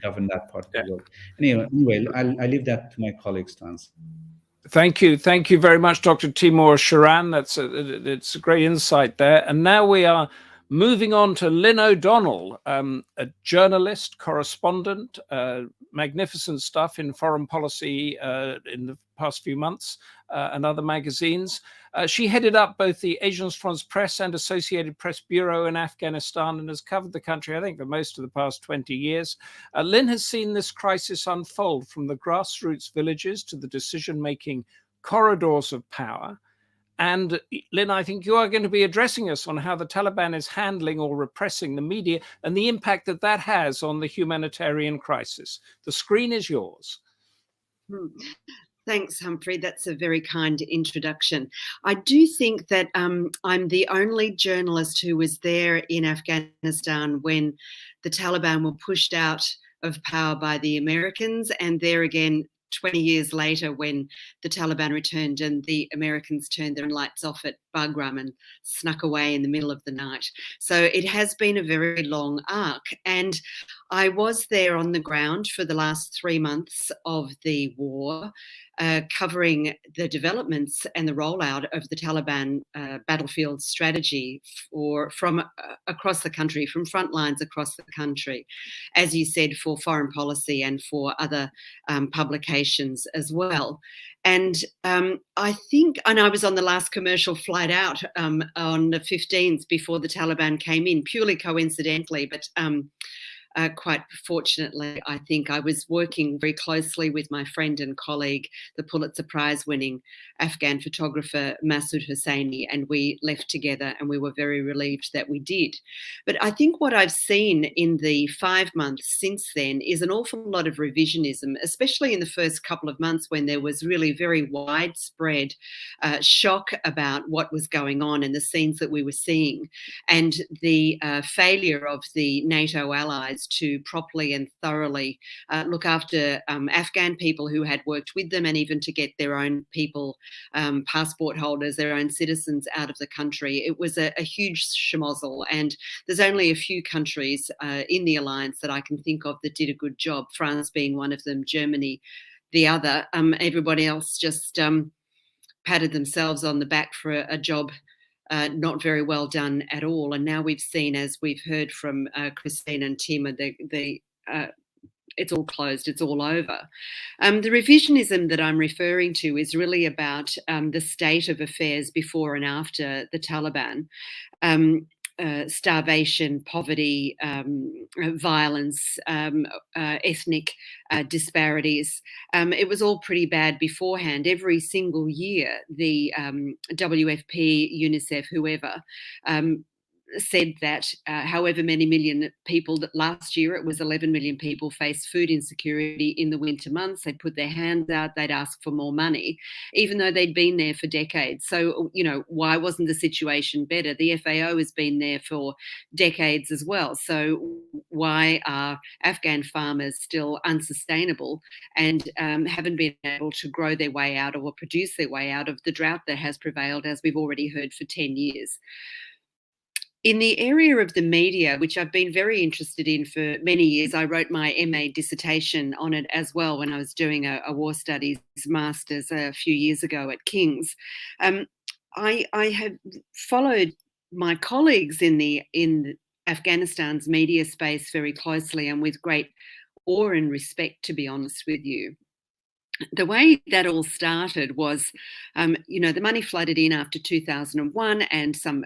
govern that part of the world. Anyway, I leave that to my colleagues to answer. Thank you very much, Dr. Timor Sharan. It's a great insight there. And now we are moving on to Lynne O'Donnell, a journalist, correspondent, magnificent stuff in foreign policy in the past few months and other magazines. She headed up both the Agence France Presse and Associated Press Bureau in Afghanistan and has covered the country, I think, for most of the past 20 years. Lynne has seen this crisis unfold from the grassroots villages to the decision-making corridors of power. And Lynne, I think you are going to be addressing us on how the Taliban is handling or repressing the media and the impact that has on the humanitarian crisis. The screen is yours. Thanks, Humphrey. That's a very kind introduction. I do think that I'm the only journalist who was there in Afghanistan when the Taliban were pushed out of power by the Americans, and there again 20 years later when the Taliban returned and the Americans turned their lights off at Bagram and snuck away in the middle of the night. So it has been a very long arc. And I was there on the ground for the last 3 months of the war, covering the developments and the rollout of the Taliban battlefield strategy from across the country, from front lines across the country, as you said, for foreign policy and for other publications as well. And I think, and I was on the last commercial flight out on the 15th before the Taliban came in, purely coincidentally, but quite fortunately, I think I was working very closely with my friend and colleague, the Pulitzer Prize winning Afghan photographer Masood Hosseini, and we left together, and we were very relieved that we did. But I think what I've seen in the 5 months since then is an awful lot of revisionism, especially in the first couple of months when there was really very widespread shock about what was going on and the scenes that we were seeing, and the failure of the NATO allies to properly and thoroughly look after Afghan people who had worked with them, and even to get their own people, passport holders, their own citizens out of the country. It was a huge schmozzle, and there's only a few countries in the alliance that I can think of that did a good job, France being one of them, Germany the other. Everybody else just patted themselves on the back for a job not very well done at all. And now we've seen, as we've heard from Christine and Timor, it's all closed, it's all over. The revisionism that I'm referring to is really about the state of affairs before and after the Taliban. Starvation, poverty, violence, ethnic disparities. It was all pretty bad beforehand. Every single year, the WFP, UNICEF, whoever, said that however many million people, that last year it was 11 million people, faced food insecurity in the winter months. They'd put their hands out, they'd ask for more money, even though they'd been there for decades. So, why wasn't the situation better? The FAO has been there for decades as well. So why are Afghan farmers still unsustainable and haven't been able to grow their way out or produce their way out of the drought that has prevailed, as we've already heard, for 10 years? In the area of the media, which I've been very interested in for many years, I wrote my MA dissertation on it as well when I was doing a war studies master's a few years ago at King's. I have followed my colleagues in Afghanistan's media space very closely and with great awe and respect, to be honest with you. The way that all started was, the money flooded in after 2001, and some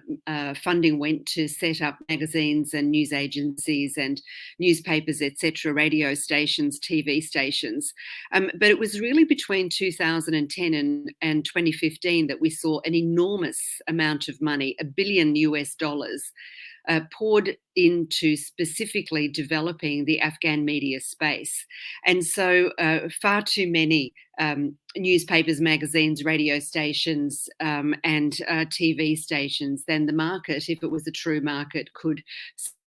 funding went to set up magazines and news agencies and newspapers, etc., radio stations, TV stations. But it was really between 2010 and 2015 that we saw an enormous amount of money, $1 billion US, poured into specifically developing the Afghan media space. And so far too many newspapers, magazines, radio stations and TV stations than the market, if it was a true market, could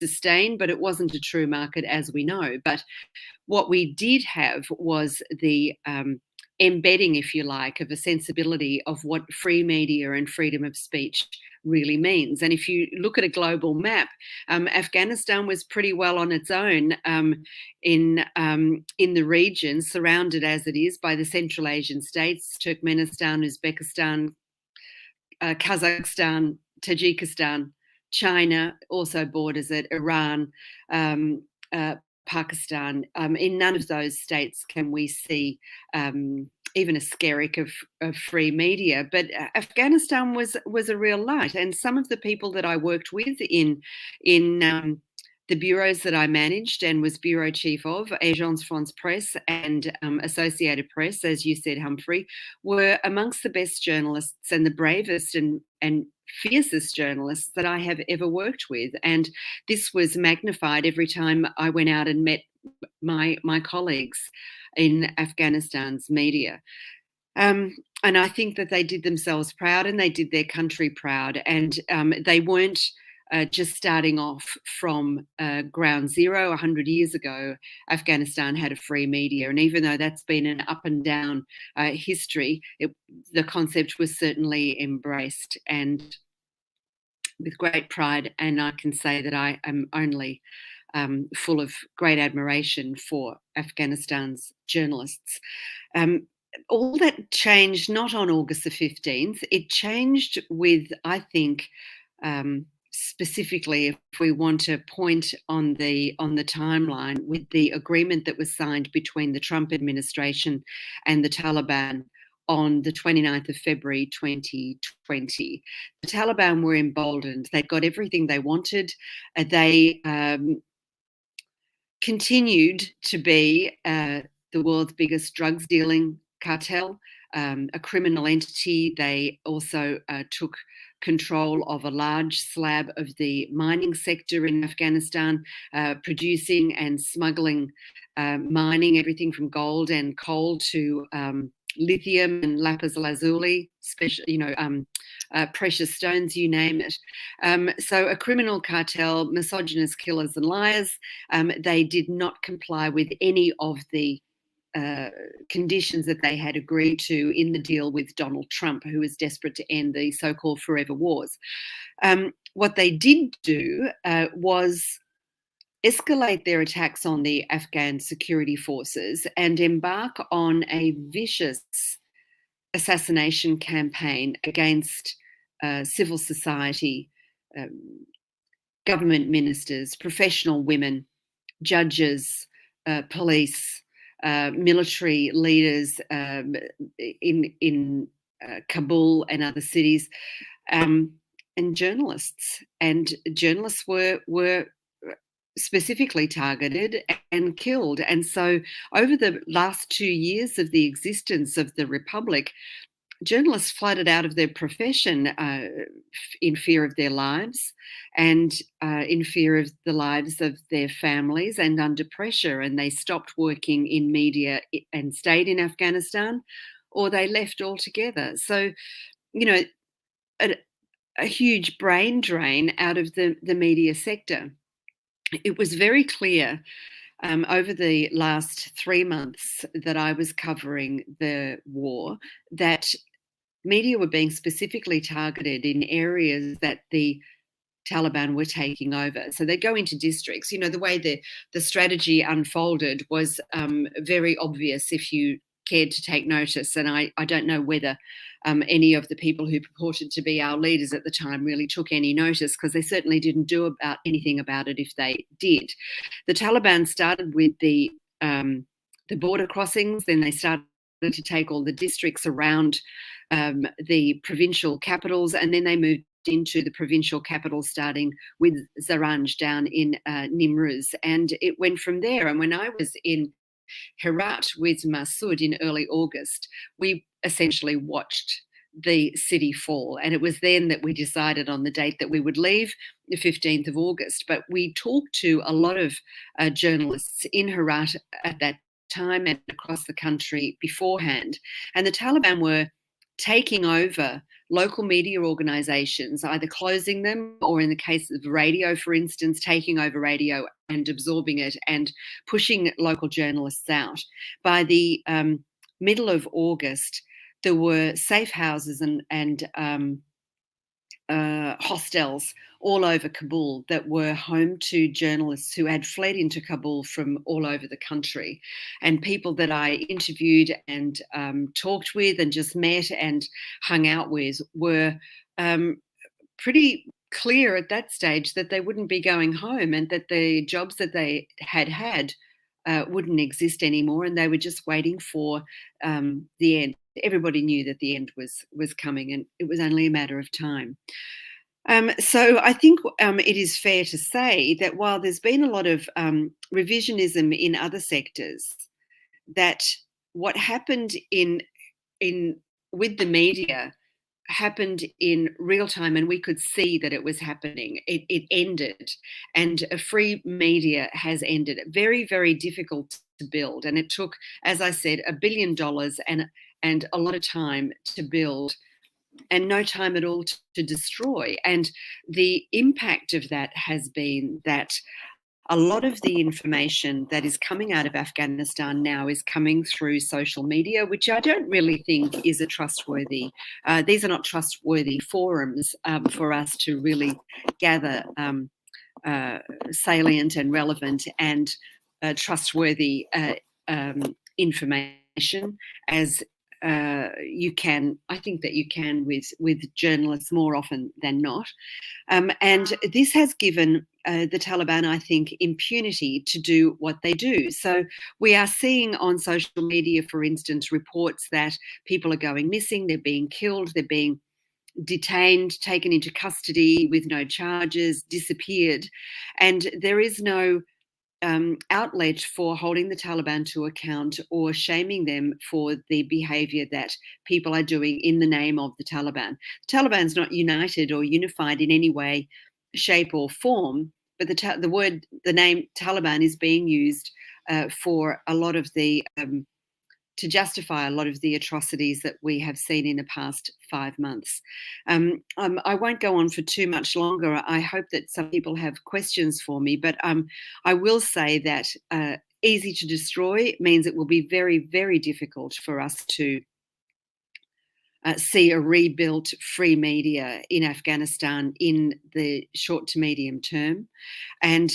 sustain. But it wasn't a true market, as we know. But what we did have was the embedding, if you like, of a sensibility of what free media and freedom of speech really means. And if you look at a global map, Afghanistan was pretty well on its own in the region, surrounded as it is by the Central Asian states, Turkmenistan, Uzbekistan, Kazakhstan, Tajikistan, China also borders it, Iran, Pakistan. In none of those states can we see even a skerrick of free media. But Afghanistan was a real light. And some of the people that I worked with in the bureaus that I managed and was bureau chief of, Agence France Presse and Associated Press, as you said, Humphrey, were amongst the best journalists and the bravest and fiercest journalists that I have ever worked with. And this was magnified every time I went out and met my colleagues in Afghanistan's media. And I think that they did themselves proud and they did their country proud. And they weren't just starting off from ground zero. 100 years ago, Afghanistan had a free media. And even though that's been an up and down history, the concept was certainly embraced and with great pride. And I can say that I am only full of great admiration for Afghanistan's journalists. All that changed not on August the 15th. It changed with, I think, specifically, if we want to point on the timeline, with the agreement that was signed between the Trump administration and the Taliban on the 29th of February 2020. The Taliban were emboldened. They got everything they wanted. They continued to be the world's biggest drugs dealing cartel, a criminal entity. They also took control of a large slab of the mining sector in Afghanistan, producing and smuggling mining, everything from gold and coal to lithium and lapis lazuli, precious stones, you name it. So a criminal cartel, misogynist killers and liars. They did not comply with any of the conditions that they had agreed to in the deal with Donald Trump, who was desperate to end the so-called forever wars. What they did do was escalate their attacks on the Afghan security forces and embark on a vicious assassination campaign against civil society, government ministers, professional women, judges, police, military leaders in Kabul and other cities, and journalists. And journalists were specifically targeted and killed. And so over the last 2 years of the existence of the Republic, journalists flooded out of their profession in fear of their lives and in fear of the lives of their families and under pressure. And they stopped working in media and stayed in Afghanistan, or they left altogether. So, a huge brain drain out of the media sector. It was very clear over the last 3 months that I was covering the war that media were being specifically targeted in areas that the Taliban were taking over. So they go into districts. The way the strategy unfolded was very obvious if you cared to take notice. And I don't know whether any of the people who purported to be our leaders at the time really took any notice, because they certainly didn't do anything about it if they did. The Taliban started with the border crossings, then they started to take all the districts around the provincial capitals, and then they moved into the provincial capital, starting with Zaranj down in Nimruz. And it went from there. And when I was in Herat with Massoud in early August, we essentially watched the city fall. And it was then that we decided on the date that we would leave, the 15th of August. But we talked to a lot of journalists in Herat at that time and across the country beforehand. And the Taliban were taking over local media organizations, either closing them or, in the case of radio, for instance, taking over radio and absorbing it and pushing local journalists out. By the middle of August, there were safe houses and hostels all over Kabul that were home to journalists who had fled into Kabul from all over the country. And people that I interviewed and talked with and just met and hung out with were pretty clear at that stage that they wouldn't be going home and that the jobs that they had wouldn't exist anymore, and they were just waiting for the end. Everybody knew that the end was coming, and it was only a matter of time. So I think it is fair to say that while there's been a lot of revisionism in other sectors, that what happened with the media happened in real time, and we could see that it was happening. It ended, and a free media has ended. Very, very difficult to build, and it took, as I said, $1 billion and a lot of time to build no time at all to destroy. And the impact of that has been that a lot of the information that is coming out of Afghanistan now is coming through social media, which I don't really think is a trustworthy. These are not trustworthy forums for us to really gather salient and relevant and trustworthy information as you can. I think that you can with journalists more often than not. And this has given the Taliban, I think, impunity to do what they do. So we are seeing on social media, for instance, reports that people are going missing, they're being killed, they're being detained, taken into custody with no charges, disappeared. And there is no outlet for holding the Taliban to account or shaming them for the behavior that people are doing in the name of the Taliban. The Taliban's not united or unified in any way, shape or form, but the name Taliban is being used for a lot of the to justify a lot of the atrocities that we have seen in the past 5 months. I won't go on for too much longer. I hope that some people have questions for me, but I will say that easy to destroy means it will be very, very difficult for us to see a rebuilt free media in Afghanistan in the short to medium term. And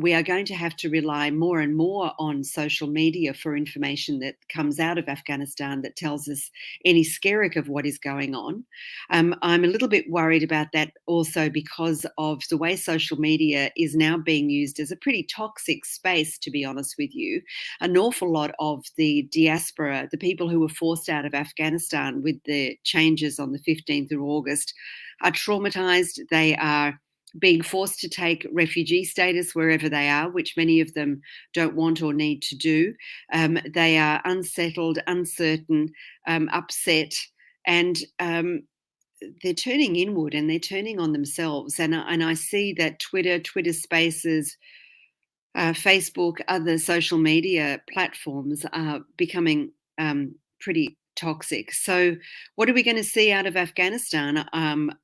we are going to have to rely more and more on social media for information that comes out of Afghanistan that tells us any skerrick of what is going on. I'm a little bit worried about that also because of the way social media is now being used as a pretty toxic space, to be honest with you. An awful lot of the diaspora, the people who were forced out of Afghanistan with the changes on the 15th of August, are traumatized. They are being forced to take refugee status wherever they are, which many of them don't want or need to do. They are unsettled, uncertain, upset, and they're turning inward and they're turning on themselves. And I see that Twitter Spaces, Facebook, other social media platforms are becoming pretty toxic. So what are we going to see out of Afghanistan?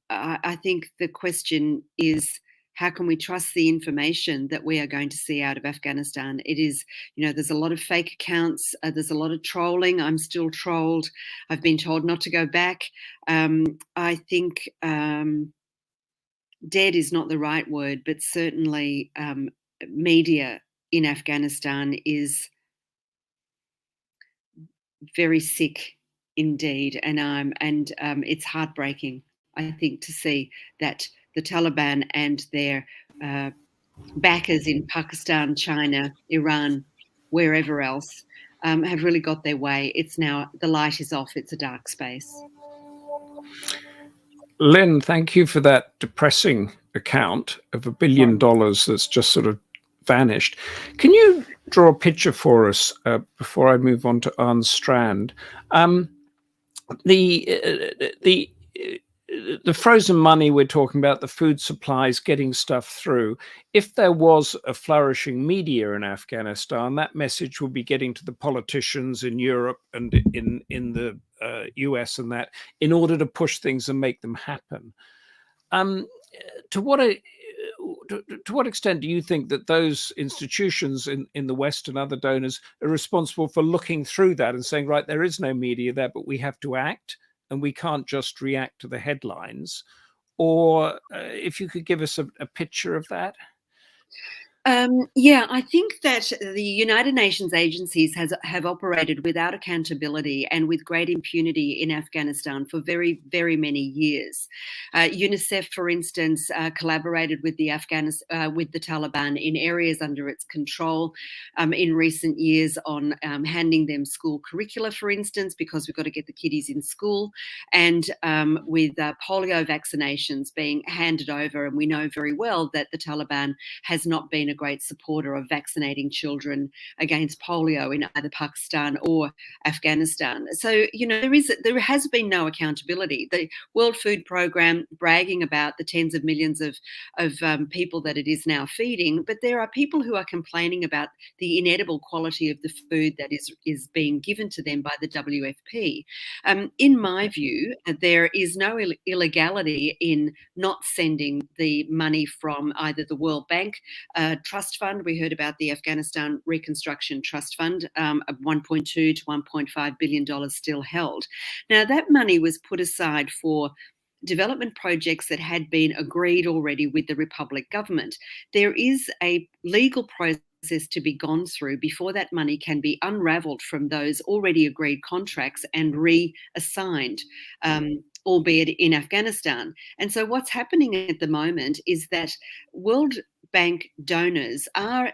I think the question is, how can we trust the information that we are going to see out of Afghanistan? It is, there's a lot of fake accounts. There's a lot of trolling. I'm still trolled. I've been told not to go back. I think dead is not the right word, but certainly media in Afghanistan is very sick indeed, and it's heartbreaking, I think, to see that the Taliban and their backers in Pakistan, China, Iran, wherever else, have really got their way. It's now, the light is off. It's a dark space. Lynne, thank you for that depressing account of $1 billion that's just sort of vanished. Can you draw a picture for us before I move on to Arne Strand? The frozen money we're talking about, the food supplies, getting stuff through. If there was a flourishing media in Afghanistan, that message would be getting to the politicians in Europe and in the US and that, in order to push things and make them happen. To what extent do you think that those institutions in the West and other donors are responsible for looking through that and saying, right, there is no media there, but we have to act and we can't just react to the headlines? Or if you could give us a picture of that. Yeah, I think that the United Nations agencies have operated without accountability and with great impunity in Afghanistan for very, very many years. UNICEF, for instance, collaborated with the Taliban in areas under its control in recent years on handing them school curricula, for instance, because we've got to get the kiddies in school, and with polio vaccinations being handed over. And we know very well that the Taliban has not been great supporter of vaccinating children against polio in either Pakistan or Afghanistan. So, there has been no accountability. The World Food Programme bragging about the tens of millions of people that it is now feeding, but there are people who are complaining about the inedible quality of the food that is being given to them by the WFP. In my view, there is no illegality in not sending the money from either the World Bank Trust Fund. We heard about the Afghanistan Reconstruction Trust Fund, of $1.2 to $1.5 billion still held. Now, that money was put aside for development projects that had been agreed already with the Republic government. There is a legal process to be gone through before that money can be unravelled from those already agreed contracts and reassigned, albeit in Afghanistan. And so what's happening at the moment is that World Bank donors are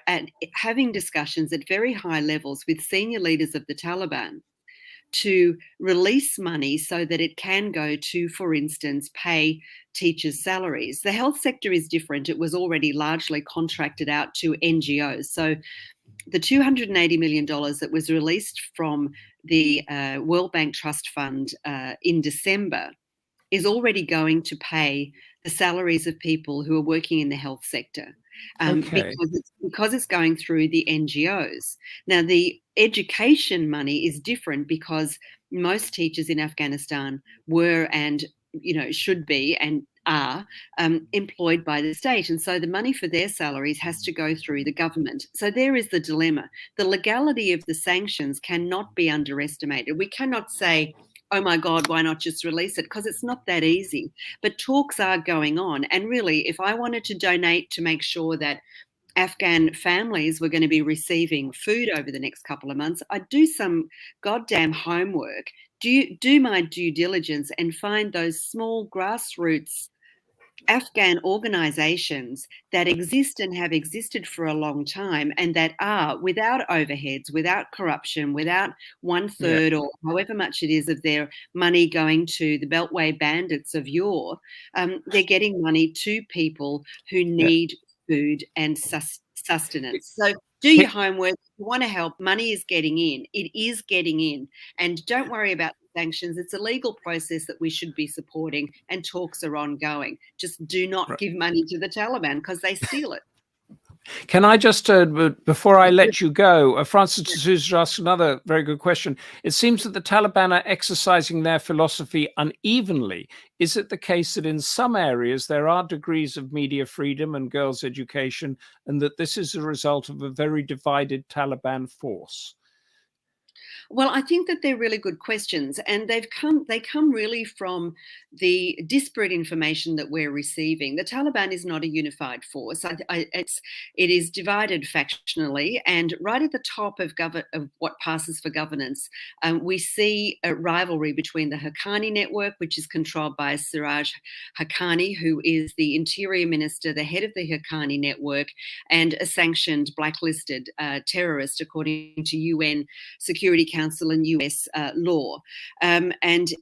having discussions at very high levels with senior leaders of the Taliban to release money so that it can go to, for instance, pay teachers' salaries. The health sector is different. It was already largely contracted out to NGOs. So the $280 million that was released from the World Bank Trust Fund in December is already going to pay the salaries of people who are working in the health sector. Because it's going through the NGOs. Now, the education money is different because most teachers in Afghanistan were and should be and are employed by the state. And so the money for their salaries has to go through the government. So there is the dilemma. The legality of the sanctions cannot be underestimated. We cannot say, oh my God, why not just release it? Because it's not that easy. But talks are going on. And really, if I wanted to donate to make sure that Afghan families were going to be receiving food over the next couple of months, I'd do some goddamn homework, do my due diligence and find those small grassroots Afghan organizations that exist and have existed for a long time and that are without overheads, without corruption, without 1/3 or however much it is of their money going to the Beltway bandits of yore. They're getting money to people who need food and sustenance. So do your homework. If you want to help, money is getting in. It is getting in. And don't worry about the sanctions. It's a legal process that we should be supporting and talks are ongoing. Just do not give money to the Taliban because they steal it. Can I just, before I let you go, Francis D'Souza asked another very good question. It seems that the Taliban are exercising their philosophy unevenly. Is it the case that in some areas there are degrees of media freedom and girls' education, and that this is a result of a very divided Taliban force? Well, I think that they're really good questions, and they come really from the disparate information that we're receiving. The Taliban is not a unified force. It is divided factionally, and right at the top of what passes for governance, we see a rivalry between the Haqqani network, which is controlled by Siraj Haqqani, who is the Interior Minister, the head of the Haqqani network, and a sanctioned, blacklisted terrorist according to UN Security Council and US law. And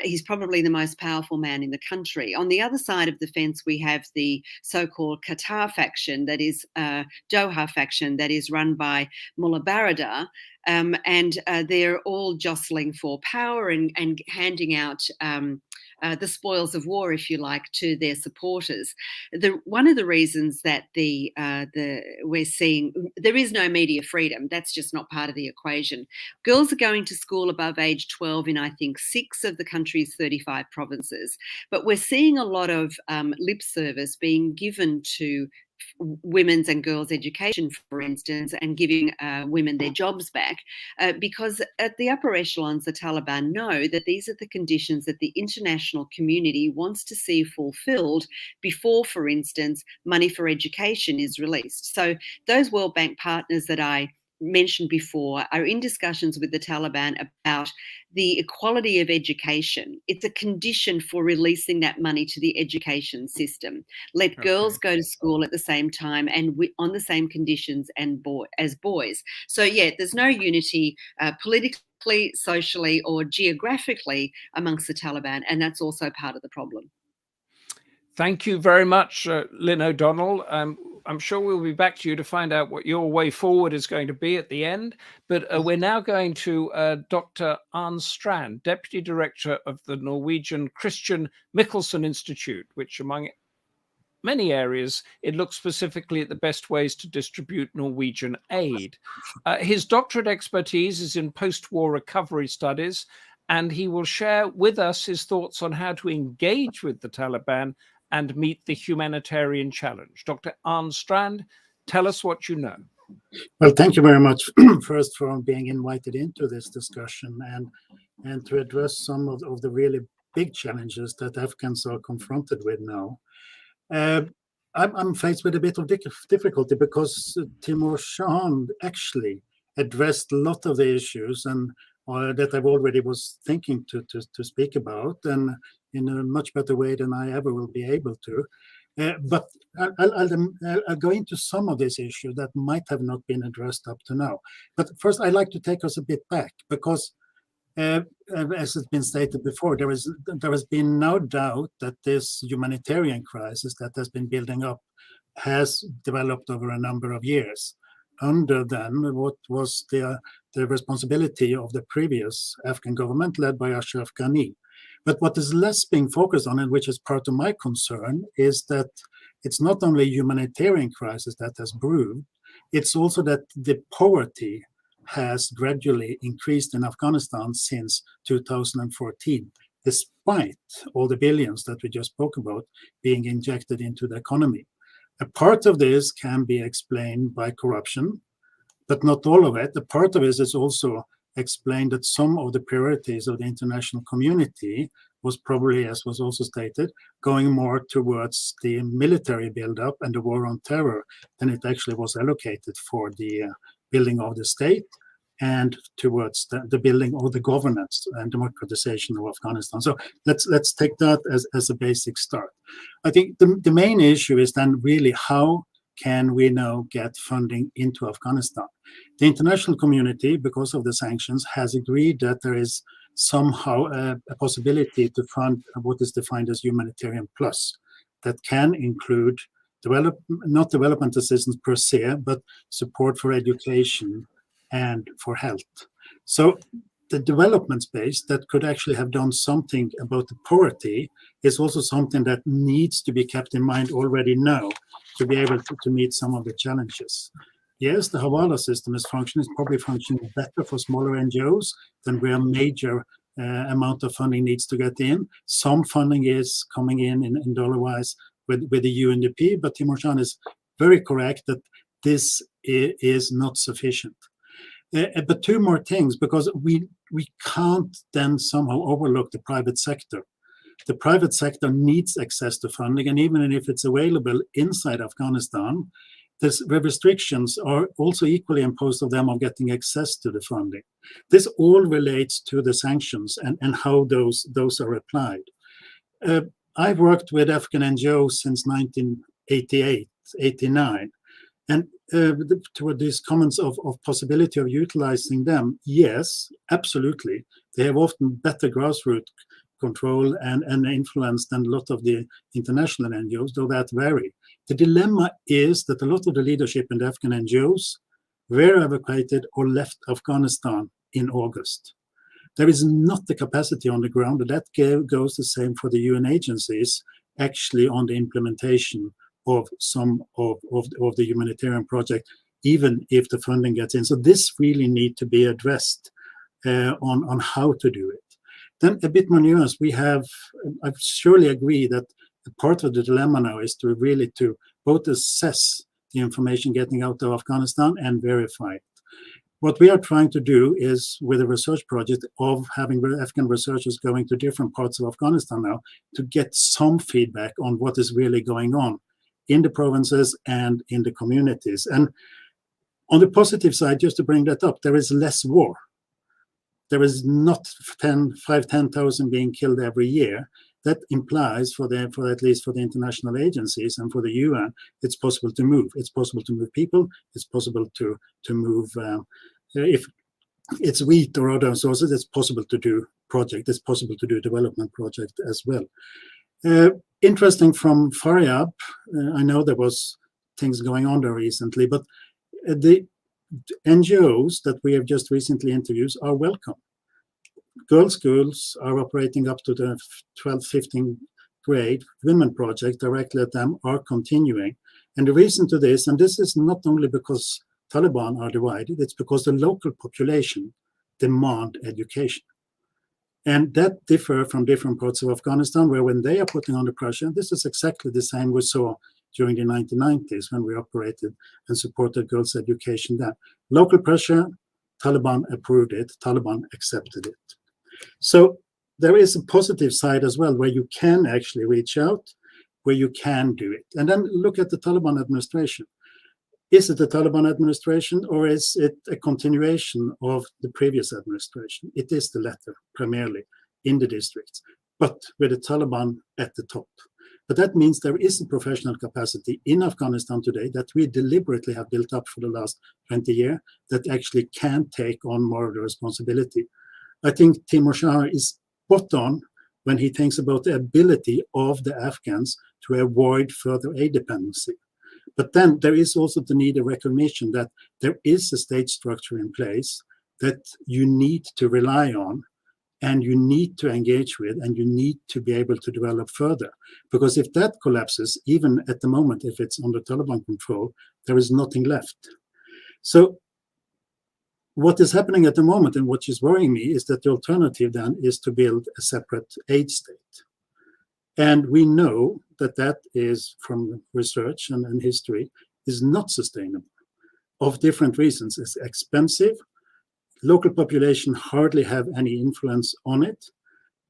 he's probably the most powerful man in the country. On the other side of the fence, we have the so-called Qatar faction, that is Doha faction, that is run by Mullah Baradar. And they're all jostling for power and handing out the spoils of war, if you like, to their supporters. One of the reasons that we're seeing there is no media freedom, that's just not part of the equation. Girls are going to school above age 12 in, I think, 6 of the country's 35 provinces. But we're seeing a lot of lip service being given to women's and girls' education, for instance, and giving women their jobs back, because at the upper echelons, the Taliban know that these are the conditions that the international community wants to see fulfilled before, for instance, money for education is released. So those World Bank partners that I mentioned before are in discussions with the Taliban about the equality of education. It's a condition for releasing that money to the education system. Let girls go to school at the same time and on the same conditions as boys. So yeah, there's no unity politically, socially, or geographically amongst the Taliban, and that's also part of the problem. Thank you very much, Lynne O'Donnell. I'm sure we'll be back to you to find out what your way forward is going to be at the end. But we're now going to Dr. Arne Strand, Deputy Director of the Norwegian Christian Michelsen Institute, which among many areas, it looks specifically at the best ways to distribute Norwegian aid. His doctorate expertise is in post-war recovery studies, and he will share with us his thoughts on how to engage with the Taliban and meet the humanitarian challenge. Dr. Arne Strand, tell us what you know. Well, thank you very much first for being invited into this discussion and to address some of the really big challenges that Afghans are confronted with now. I'm faced with a bit of difficulty because Timor Sharan actually addressed a lot of the issues and that I've already was thinking to speak about, and in a much better way than I ever will be able to. But I'll go into some of these issues that might have not been addressed up to now. But first, I'd like to take us a bit back because, as has been stated before, there has been no doubt that this humanitarian crisis that has been building up has developed over a number of years under then what was the responsibility of the previous Afghan government led by Ashraf Ghani. But what is less being focused on, and which is part of my concern, is that it's not only a humanitarian crisis that has brewed, it's also that the poverty has gradually increased in Afghanistan since 2014, despite all the billions that we just spoke about being injected into the economy. A part of this can be explained by corruption, but not all of it. A part of it is also explained that some of the priorities of the international community was probably, as was also stated, going more towards the military buildup and the war on terror than it actually was allocated for the building of the state and towards the building of the governance and democratization of Afghanistan. So let's take that as a basic start. I think the main issue is then really how can we now get funding into Afghanistan? The international community, because of the sanctions, has agreed that there is somehow a possibility to fund what is defined as humanitarian plus, that can include not development assistance per se, but support for education and for health. So the development space that could actually have done something about the poverty is also something that needs to be kept in mind already now to be able to meet some of the challenges. Yes, the Hawala system is probably functioning better for smaller NGOs than where a major amount of funding needs to get in. Some funding is coming in dollar-wise with the UNDP, but Timor Sharan is very correct that this is not sufficient. But two more things, because we can't then somehow overlook the private sector. The private sector needs access to funding, and even if it's available inside Afghanistan, the restrictions are also equally imposed on them of getting access to the funding. This all relates to the sanctions and how those are applied. I've worked with Afghan NGOs since 1988, 89. And toward these comments of possibility of utilizing them, yes, absolutely. They have often better grassroots control and influence than a lot of the international NGOs, though that vary. The dilemma is that a lot of the leadership in the Afghan NGOs were evacuated or left Afghanistan in August. There is not the capacity on the ground, and that goes the same for the UN agencies, actually on the implementation of some of the humanitarian project, even if the funding gets in. So this really needs to be addressed on how to do it. Then a bit more nuance. I surely agree that part of the dilemma now is to really to both assess the information getting out of Afghanistan and verify it. What we are trying to do is, with a research project of having Afghan researchers going to different parts of Afghanistan now, to get some feedback on what is really going on in the provinces and in the communities. And on the positive side, just to bring that up, there is less war. There is not 10,000 being killed every year. That implies, for at least for the international agencies and for the UN, it's possible to move. It's possible to move people. It's possible to move. If it's wheat or other sources, it's possible to do project. It's possible to do development project as well. Interesting from Faryab, I know there was things going on there recently, but the NGOs that we have just recently interviewed are welcome. Girls' schools are operating up to the 12th, 15th grade. Women project directly at them are continuing. And the reason to this, and this is not only because Taliban are divided, it's because the local population demand education. And that differs from different parts of Afghanistan, where when they are putting under pressure, this is exactly the same we saw during the 1990s when we operated and supported girls' education there. Local pressure, Taliban approved it, Taliban accepted it. So there is a positive side as well, where you can actually reach out, where you can do it. And then look at the Taliban administration. Is it the Taliban administration, or is it a continuation of the previous administration? It is the latter, primarily, in the districts, but with the Taliban at the top. But that means there is a professional capacity in Afghanistan today that we deliberately have built up for the last 20 years that actually can take on more of the responsibility. I think Timor is spot on when he thinks about the ability of the Afghans to avoid further aid dependency. But then there is also the need of recognition that there is a state structure in place that you need to rely on, and you need to engage with, and you need to be able to develop further. Because if that collapses, even at the moment, if it's under Taliban control, there is nothing left. So what is happening at the moment, and what is worrying me, is that the alternative then is to build a separate aid state. And we know that that is, from research and history, is not sustainable of different reasons. It's expensive, local population hardly have any influence on it,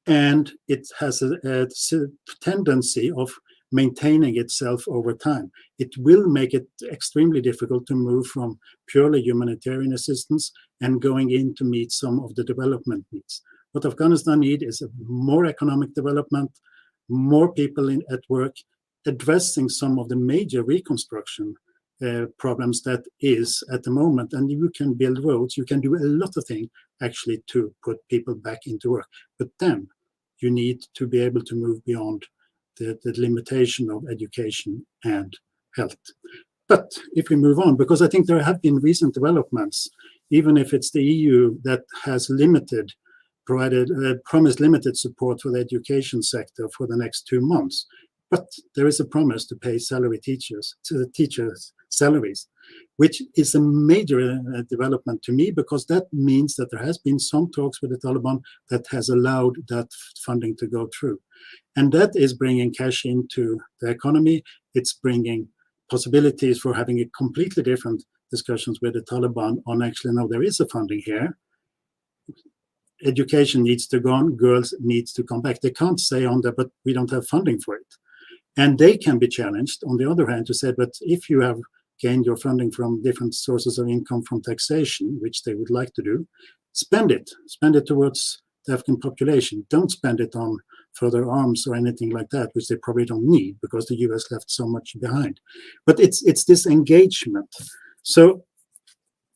and it has a tendency of maintaining itself over time. It will make it extremely difficult to move from purely humanitarian assistance and going in to meet some of the development needs. What Afghanistan needs is a more economic development, more people at work, addressing some of the major reconstruction problems that is at the moment. And you can build roads, you can do a lot of things actually to put people back into work. But then you need to be able to move beyond the limitation of education and health. But if we move on, because I think there have been recent developments, even if it's the EU that has promised limited support for the education sector for the next 2 months. But there is a promise to pay teachers salaries, which is a major development to me, because that means that there has been some talks with the Taliban that has allowed that funding to go through. And that is bringing cash into the economy. It's bringing possibilities for having a completely different discussions with the Taliban on actually, no, there is a funding here. Education needs to go on, girls needs to come back. They can't stay on there, but we don't have funding for it. And they can be challenged, on the other hand, to say, but if you have gained your funding from different sources of income from taxation, which they would like to do, spend it towards the Afghan population. Don't spend it on further arms or anything like that, which they probably don't need because the US left so much behind. But it's this engagement. So,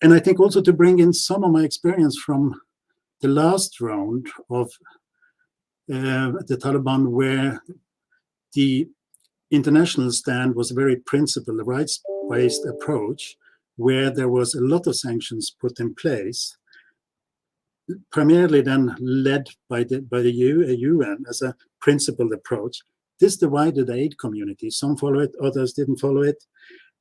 and I think also to bring in some of my experience from the last round of the Taliban, where the international stand was a very principled, rights-based approach, where there was a lot of sanctions put in place, primarily then led by the UN as a principled approach. This divided the aid community. Some follow it, others didn't follow it.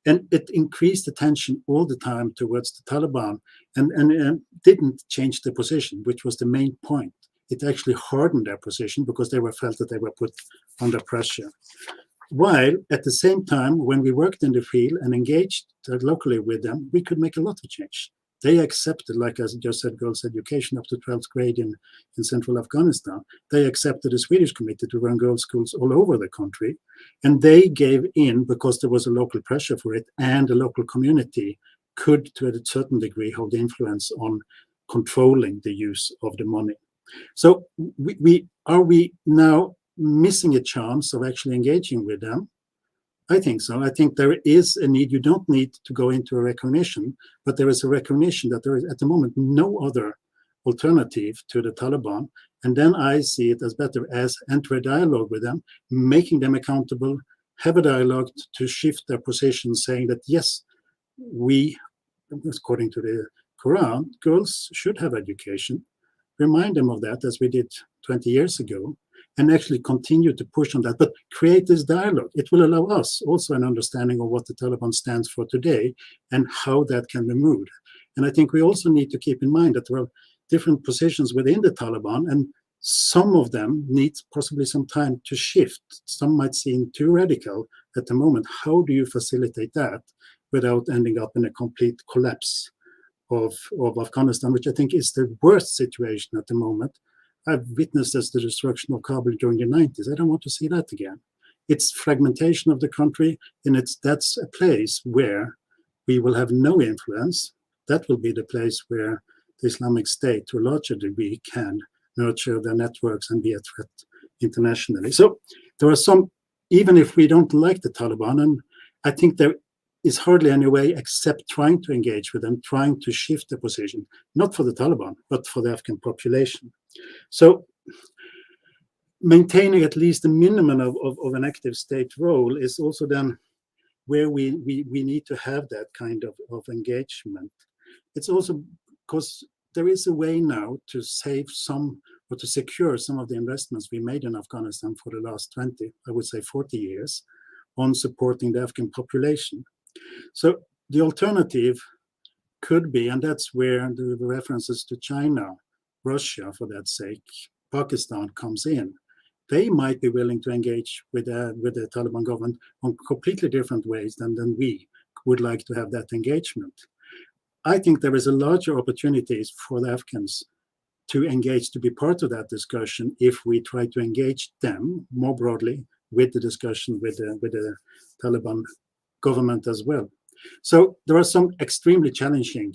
And it increased the tension all the time towards the Taliban and didn't change the position, which was the main point. It actually hardened their position because they felt that they were put under pressure. While at the same time, when we worked in the field and engaged locally with them, we could make a lot of change. They accepted, like I just said, girls' education up to 12th grade in central Afghanistan. They accepted a Swedish committee to run girls' schools all over the country. And they gave in because there was a local pressure for it, and the local community could, to a certain degree, hold influence on controlling the use of the money. So are we now missing a chance of actually engaging with them? I think so. I think there is a need. You don't need to go into a recognition, but there is a recognition that there is at the moment no other alternative to the Taliban. And then I see it as better as enter a dialogue with them, making them accountable, have a dialogue to shift their position, saying that yes, we, according to the Quran, girls should have education. Remind them of that, as we did 20 years ago, and actually continue to push on that, but create this dialogue. It will allow us also an understanding of what the Taliban stands for today and how that can be moved. And I think we also need to keep in mind that there are different positions within the Taliban, and some of them need possibly some time to shift. Some might seem too radical at the moment. How do you facilitate that without ending up in a complete collapse of Afghanistan, which I think is the worst situation at the moment? I've witnessed as the destruction of Kabul during the 90s. I don't want to see that again. It's fragmentation of the country, and that's a place where we will have no influence. That will be the place where the Islamic State, to a larger degree, can nurture their networks and be a threat internationally. So there are some, even if we don't like the Taliban, and I think there is hardly any way except trying to engage with them, trying to shift the position, not for the Taliban, but for the Afghan population. So maintaining at least a minimum of an active state role is also then where we need to have that kind of engagement. It's also because there is a way now to save some, or to secure some of the investments we made in Afghanistan for the last 20, I would say 40 years, on supporting the Afghan population. So the alternative could be, and that's where the references to China, Russia, for that sake, Pakistan comes in. They might be willing to engage with the Taliban government on completely different ways than we would like to have that engagement. I think there is a larger opportunity for the Afghans to engage, to be part of that discussion, if we try to engage them more broadly with the discussion with the Taliban government as well. So there are some extremely challenging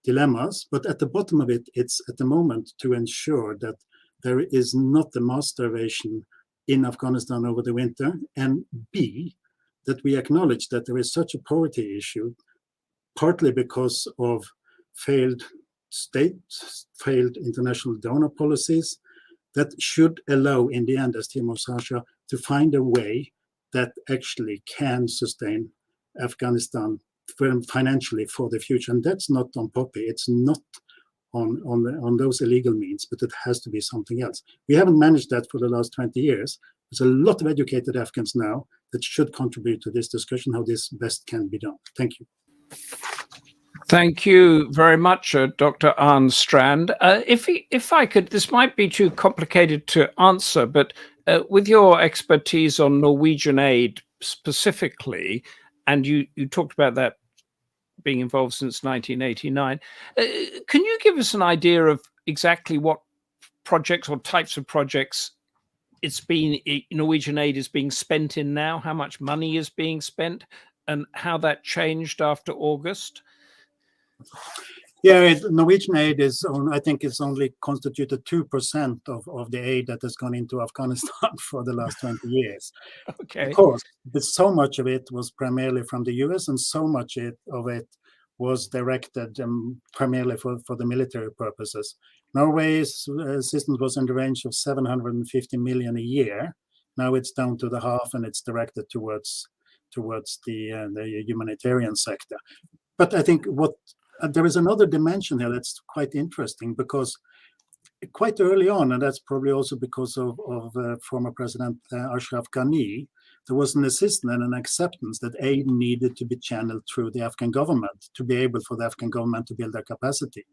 dilemmas, but at the bottom of it, it's at the moment to ensure that there is not a mass starvation in Afghanistan over the winter, and B, that we acknowledge that there is such a poverty issue, partly because of failed states, failed international donor policies, that should allow, in the end, as Timor Sasha, to find a way that actually can sustain Afghanistan financially for the future. And that's not on Poppy. It's not on those illegal means, but it has to be something else. We haven't managed that for the last 20 years. There's a lot of educated Afghans now that should contribute to this discussion, how this best can be done. Thank you. Thank you very much, Dr. Arne Strand. If I could, this might be too complicated to answer, but with your expertise on Norwegian aid specifically, and you talked about that being involved since 1989, can you give us an idea of exactly what projects or types of projects Norwegian aid is being spent in now, how much money is being spent, and how that changed after August? Yeah, Norwegian aid is, I think it's only constituted 2% of the aid that has gone into Afghanistan for the last 20 years. Okay. Of course, but so much of it was primarily from the US, and so much of it was directed primarily for the military purposes. Norway's assistance was in the range of 750 million a year. Now it's down to the half, and it's directed towards the humanitarian sector. But I think there is another dimension here that's quite interesting, because quite early on, and that's probably also because of former President Ashraf Ghani, there was an insistence and an acceptance that aid needed to be channeled through the Afghan government to be able for the Afghan government to build their capacity.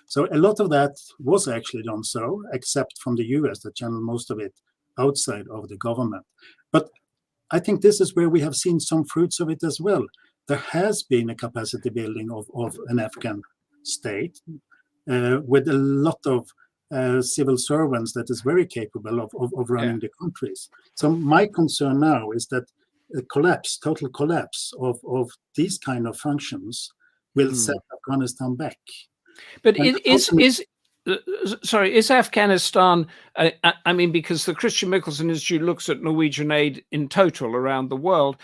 So a lot of that was actually done so, except from the US that channeled most of it outside of the government. But I think this is where we have seen some fruits of it as well. There has been a capacity building of an Afghan state with a lot of civil servants that is very capable of running the countries. So my concern now is that a total collapse of these kind of functions will set Afghanistan back. But is Afghanistan, I mean, because the Christian Michelsen Institute looks at Norwegian aid in total around the world,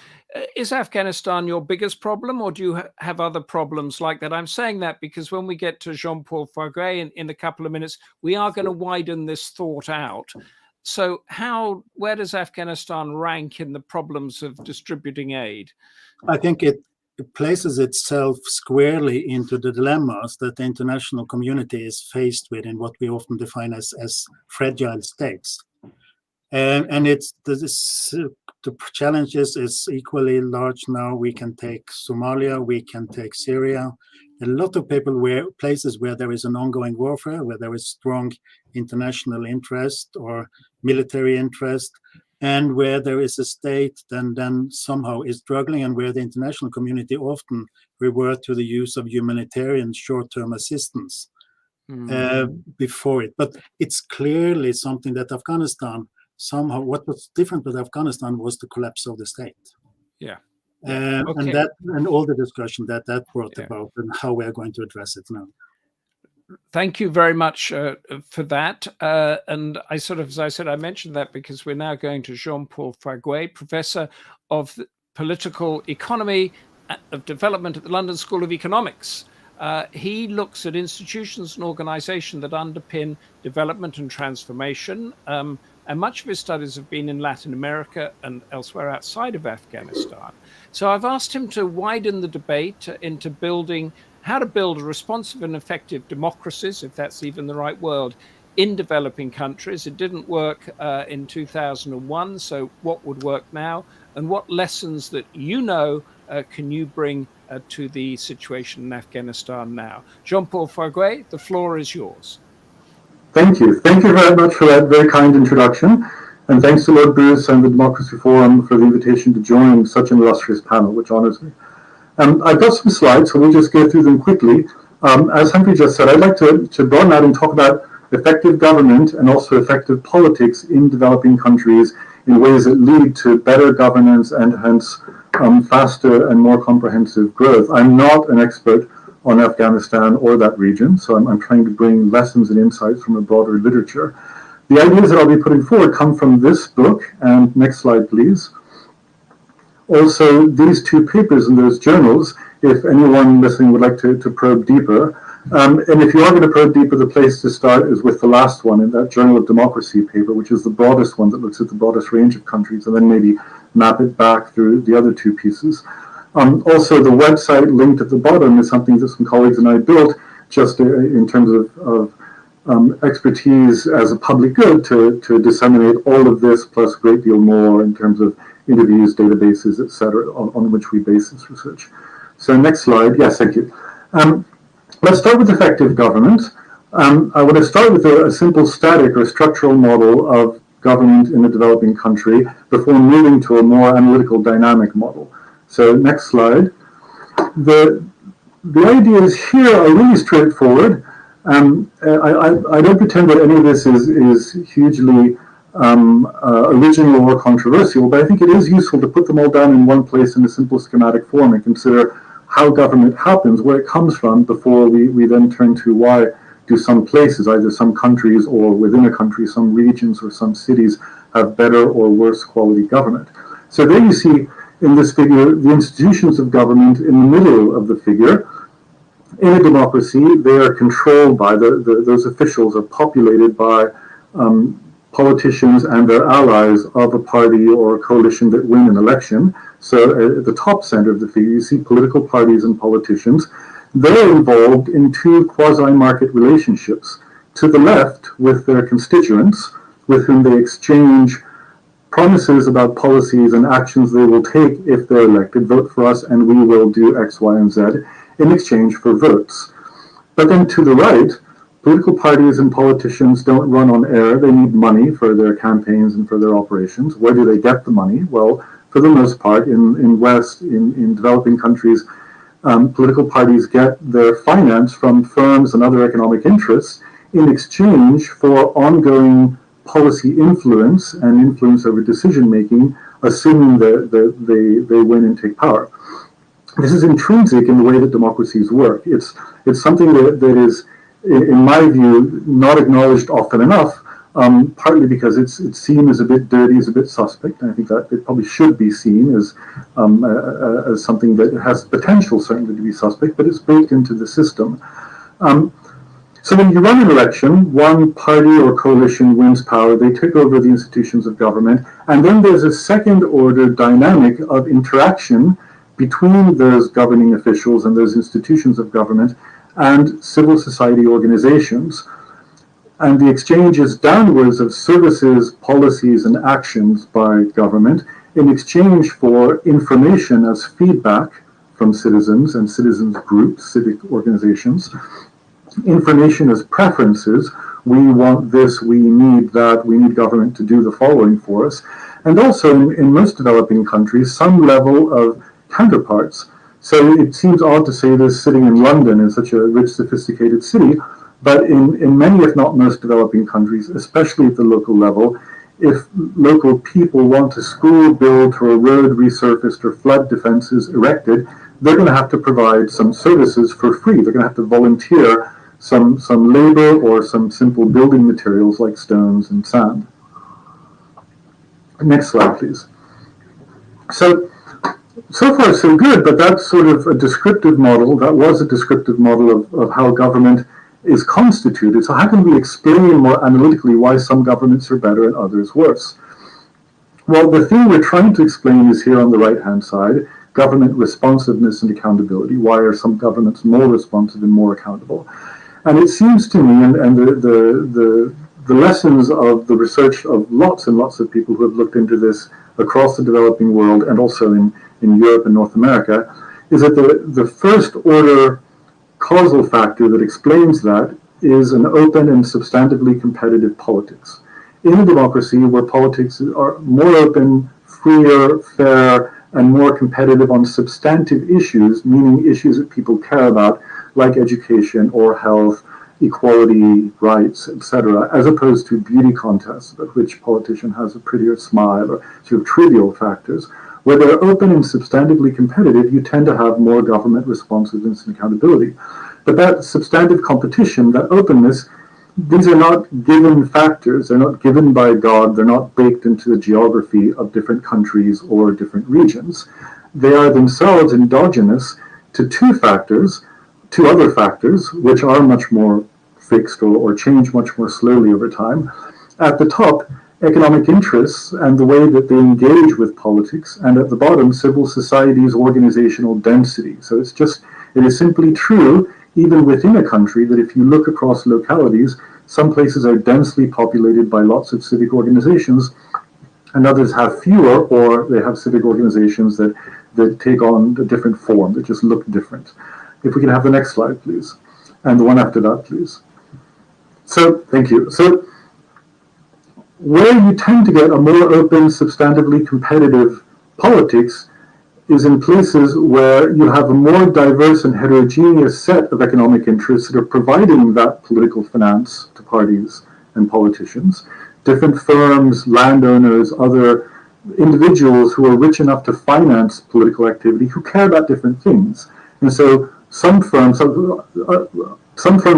is Afghanistan your biggest problem, or do you have other problems like that? I'm saying that because when we get to Jean-Paul Faguet in a couple of minutes, we are going to widen this thought out. So where does Afghanistan rank in the problems of distributing aid? I think it places itself squarely into the dilemmas that the international community is faced with in what we often define as fragile states. And it's the challenges is equally large now. We can take Somalia, we can take Syria. A lot of places where there is an ongoing warfare, where there is strong international interest or military interest, and where there is a state then somehow is struggling, and where the international community often revert to the use of humanitarian short-term assistance before it. But it's clearly something that Afghanistan somehow, what was different with Afghanistan was the collapse of the state. Yeah. Okay. And all the discussion that brought about, and how we are going to address it now. Thank you very much for that. And as I said, I mentioned that because we're now going to Jean-Paul Faguet, Professor of Political Economy of Development at the London School of Economics. He looks at institutions and organizations that underpin development and transformation. And much of his studies have been in Latin America and elsewhere outside of Afghanistan. So I've asked him to widen the debate into how to build responsive and effective democracies, if that's even the right word, in developing countries. It didn't work in 2001, so what would work now? And what lessons that can you bring to the situation in Afghanistan now? Jean-Paul Faguet, the floor is yours. Thank you. Thank you very much for that very kind introduction. And thanks to Lord Bruce and the Democracy Forum for the invitation to join such an illustrious panel, which honors me. I've got some slides, so we'll just go through them quickly. As Humphrey just said, I'd like to broaden out and talk about effective government and also effective politics in developing countries in ways that lead to better governance and hence faster and more comprehensive growth. I'm not an expert on Afghanistan or that region, so I'm trying to bring lessons and insights from a broader literature. The ideas that I'll be putting forward come from this book, and next slide, please. Also, these two papers in those journals, if anyone listening would like to probe deeper. And if you are going to probe deeper, the place to start is with the last one in that Journal of Democracy paper, which is the broadest one that looks at the broadest range of countries, and then maybe map it back through the other two pieces. Also, the website linked at the bottom is something that some colleagues and I built just in terms of expertise as a public good to disseminate all of this plus a great deal more in terms of interviews, databases, etc., on which we base this research. So next slide. Yes, thank you. Let's start with effective government. I want to start with a simple static or structural model of government in a developing country before moving to a more analytical dynamic model. So next slide. The ideas here are really straightforward. I don't pretend that any of this is hugely original or controversial, but I think it is useful to put them all down in one place in a simple schematic form and consider how government happens, where it comes from, before we then turn to why do some places, either some countries or within a country, some regions or some cities, have better or worse quality government. So there you see in this figure the institutions of government in the middle of the figure. In a democracy, they are controlled by those officials are populated by politicians and their allies of a party or a coalition that win an election. So at the top center of the figure, you see political parties and politicians. They're involved in two quasi-market relationships. To the left, with their constituents, with whom they exchange promises about policies and actions they will take if they're elected. Vote for us and we will do X, Y, and Z in exchange for votes. But then to the right, political parties and politicians don't run on air. They need money for their campaigns and for their operations. Where do they get the money? Well, for the most part, in developing countries, political parties get their finance from firms and other economic interests in exchange for ongoing policy influence and influence over decision-making, assuming that they win and take power. This is intrinsic in the way that democracies work. It's something that is, in my view, not acknowledged often enough, partly because it's seen as a bit dirty, as a bit suspect. And I think that it probably should be seen as something that has potential certainly to be suspect, but it's baked into the system. So when you run an election, one party or coalition wins power, they take over the institutions of government, and then there's a second order dynamic of interaction between those governing officials and those institutions of government and civil society organizations. And the exchange is downwards of services, policies, and actions by government in exchange for information as feedback from citizens and citizens groups, civic organizations, information as preferences. We want this, we need that, we need government to do the following for us. And also in most developing countries, some level of counterparts. So it seems odd to say this sitting in London, in such a rich, sophisticated city, but in many, if not most developing countries, especially at the local level, if local people want a school built or a road resurfaced or flood defenses erected, they're going to have to provide some services for free. They're going to have to volunteer some labor or some simple building materials like stones and sand. Next slide, please. So far so good, but that's sort of a descriptive model. That was a descriptive model of how government is constituted. So how can we explain more analytically why some governments are better and others worse? Well, the thing we're trying to explain is here on the right-hand side, government responsiveness and accountability. Why are some governments more responsive and more accountable? And it seems to me, and the lessons of the research of lots and lots of people who have looked into this across the developing world and also in Europe and North America, is that the first order causal factor that explains that is an open and substantively competitive politics. In a democracy where politics are more open, freer, fair, and more competitive on substantive issues, meaning issues that people care about, like education or health, equality, rights, etc., as opposed to beauty contests about which politician has a prettier smile or sort of trivial factors. Where they're open and substantively competitive, you tend to have more government responsiveness and accountability. But that substantive competition, that openness, these are not given factors. They're not given by God. They're not baked into the geography of different countries or different regions. They are themselves endogenous to two other factors, which are much more fixed or change much more slowly over time. At the top, economic interests and the way that they engage with politics, and at the bottom, civil society's organizational density. So it is simply true, even within a country, that if you look across localities, some places are densely populated by lots of civic organizations, and others have fewer, or they have civic organizations that take on a different form, that just look different. If we can have the next slide, please, and the one after that, please. So, thank you. So, where you tend to get a more open, substantively competitive politics is in places where you have a more diverse and heterogeneous set of economic interests that are providing that political finance to parties and politicians. Different firms, landowners, other individuals who are rich enough to finance political activity who care about different things. And so some firms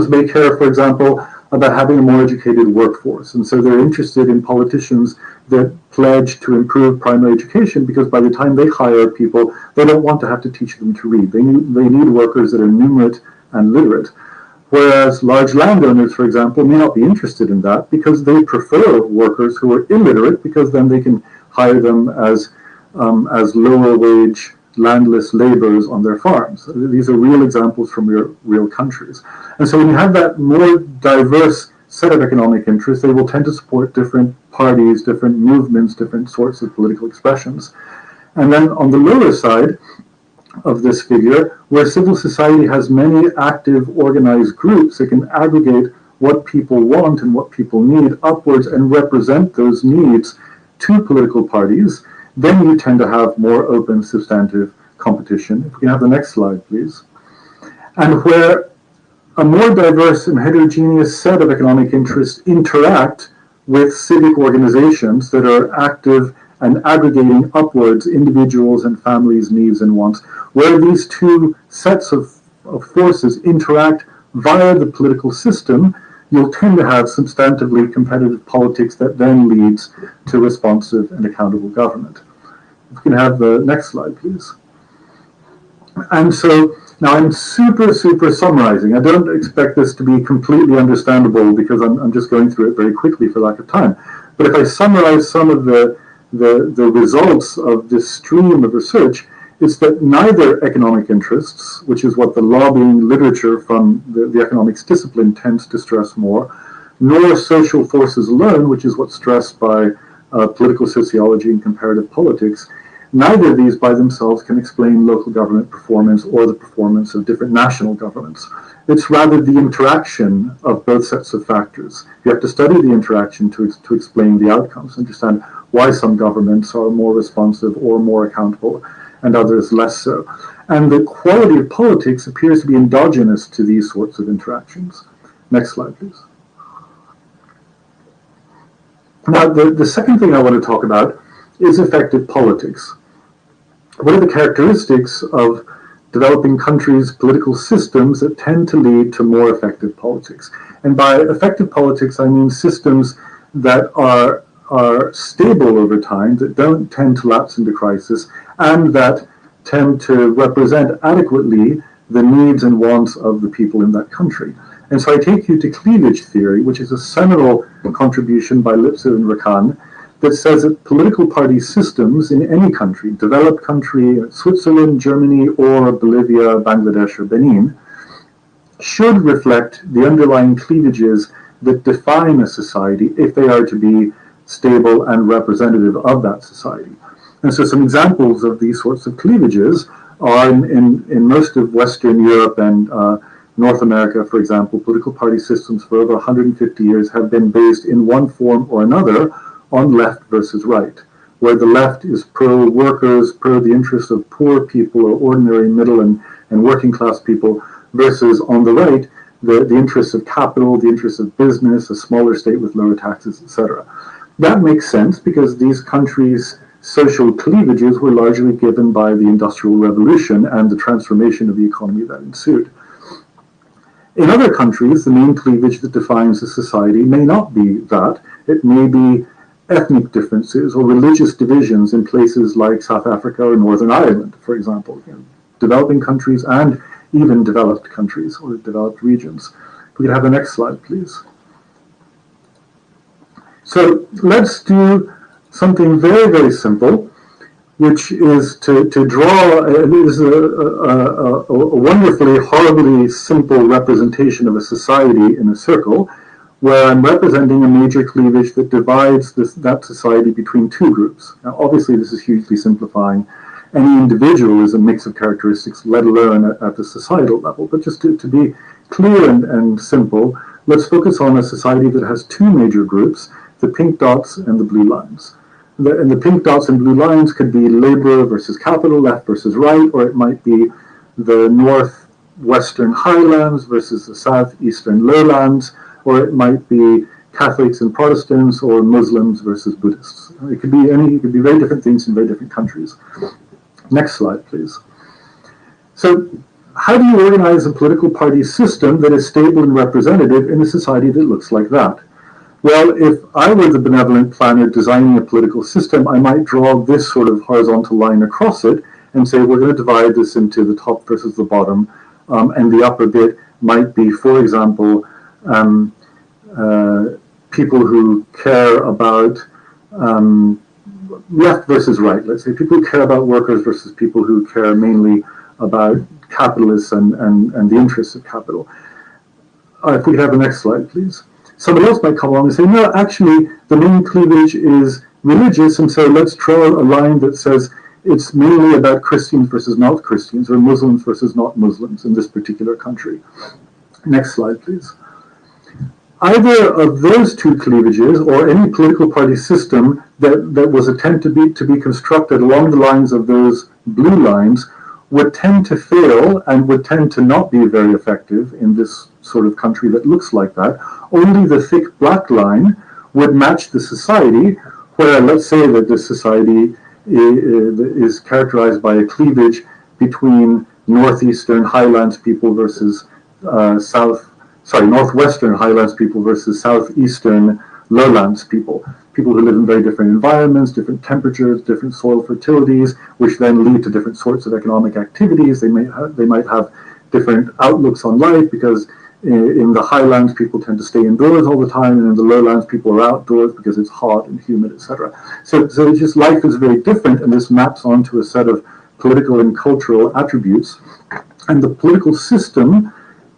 may care, for example, about having a more educated workforce. And so they're interested in politicians that pledge to improve primary education, because by the time they hire people, they don't want to have to teach them to read. They need workers that are numerate and literate. Whereas large landowners, for example, may not be interested in that because they prefer workers who are illiterate, because then they can hire them as lower wage landless laborers on their farms. These are real examples from real countries. And so when you have that more diverse set of economic interests, they will tend to support different parties, different movements, different sorts of political expressions. And then on the lower side of this figure, where civil society has many active organized groups that can aggregate what people want and what people need upwards and represent those needs to political parties, then you tend to have more open, substantive competition. If we can have the next slide, please. And where a more diverse and heterogeneous set of economic interests interact with civic organizations that are active and aggregating upwards individuals' and families' needs and wants, where these two sets of forces interact via the political system, you'll tend to have substantively competitive politics that then leads to responsive and accountable government. If we can have the next slide, please. And so now I'm super summarizing. I don't expect this to be completely understandable because I'm just going through it very quickly for lack of time. But if I summarize some of the results of this stream of research, it's that neither economic interests, which is what the lobbying literature from the economics discipline tends to stress more, nor social forces alone, which is what's stressed by political sociology and comparative politics, neither of these by themselves can explain local government performance or the performance of different national governments. It's rather the interaction of both sets of factors. You have to study the interaction to explain the outcomes, understand why some governments are more responsive or more accountable and others less so. And the quality of politics appears to be endogenous to these sorts of interactions. Next slide, please. Now, the second thing I want to talk about is effective politics. What are the characteristics of developing countries' political systems that tend to lead to more effective politics? And by effective politics, I mean systems that are stable over time, that don't tend to lapse into crisis, and that tend to represent adequately the needs and wants of the people in that country. And so I take you to cleavage theory, which is a seminal contribution by Lipset and Rakan, that says that political party systems in any country, developed country, Switzerland, Germany, or Bolivia, Bangladesh, or Benin, should reflect the underlying cleavages that define a society if they are to be stable and representative of that society. And so some examples of these sorts of cleavages are in most of Western Europe and North America, for example. Political party systems for over 150 years have been based in one form or another on left versus right, where the left is pro-workers, pro the interests of poor people or ordinary middle and working class people, versus on the right, the interests of capital, the interests of business, a smaller state with lower taxes, etc. That makes sense because these countries' social cleavages were largely given by the Industrial Revolution and the transformation of the economy that ensued. In other countries, the main cleavage that defines a society may not be that. It may be ethnic differences or religious divisions in places like South Africa or Northern Ireland, for example, developing countries and even developed countries or developed regions. If we could have the next slide, please. So let's do something very simple, which is to draw, this is a wonderfully, horribly simple representation of a society in a circle, where I'm representing a major cleavage that divides that society between two groups. Now, obviously, this is hugely simplifying. Any individual is a mix of characteristics, let alone at the societal level. But just to be clear and simple, let's focus on a society that has two major groups, the pink dots and the blue lines. And the pink dots and blue lines could be labor versus capital, left versus right, or it might be the northwestern highlands versus the southeastern lowlands, or it might be Catholics and Protestants, or Muslims versus Buddhists. It could be very different things in very different countries. Next slide, please. So how do you organize a political party system that is stable and representative in a society that looks like that? Well, if I were the benevolent planner designing a political system, I might draw this sort of horizontal line across it and say we're going to divide this into the top versus the bottom, and the upper bit might be, for example, people who care about left versus right. Let's say people who care about workers versus people who care mainly about capitalists and the interests of capital. If we could have the next slide, please. Somebody else might come along and say, no, actually, the main cleavage is religious, and so let's draw a line that says it's mainly about Christians versus not Christians, or Muslims versus not Muslims in this particular country. Next slide, please. Either of those two cleavages, or any political party system that was attempted to be constructed along the lines of those blue lines, would tend to fail and would tend to not be very effective in this sort of country that looks like that. Only the thick black line would match the society, where let's say that the society is characterized by a cleavage between northeastern highlands people versus northwestern highlands people versus southeastern lowlands people. people who live in very different environments, different temperatures, different soil fertilities, which then lead to different sorts of economic activities. They might have different outlooks on life, because in the highlands people tend to stay indoors all the time, and in the lowlands people are outdoors because it's hot and humid, etc. So it's just life is very different, and this maps onto a set of political and cultural attributes. And the political system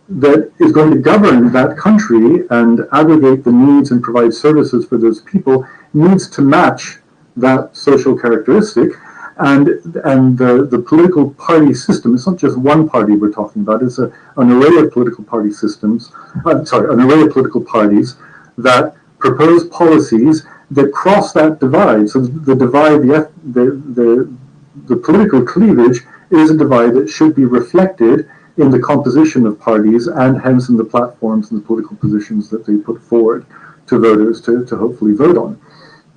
that is going to govern that country and aggregate the needs and provide services for those people needs to match that social characteristic. And the political party system, it's not just one party we're talking about, it's an array of political party systems, an array of political parties that propose policies that cross that divide. So the divide, the political cleavage is a divide that should be reflected in the composition of parties, and hence in the platforms and the political positions that they put forward to voters to hopefully vote on.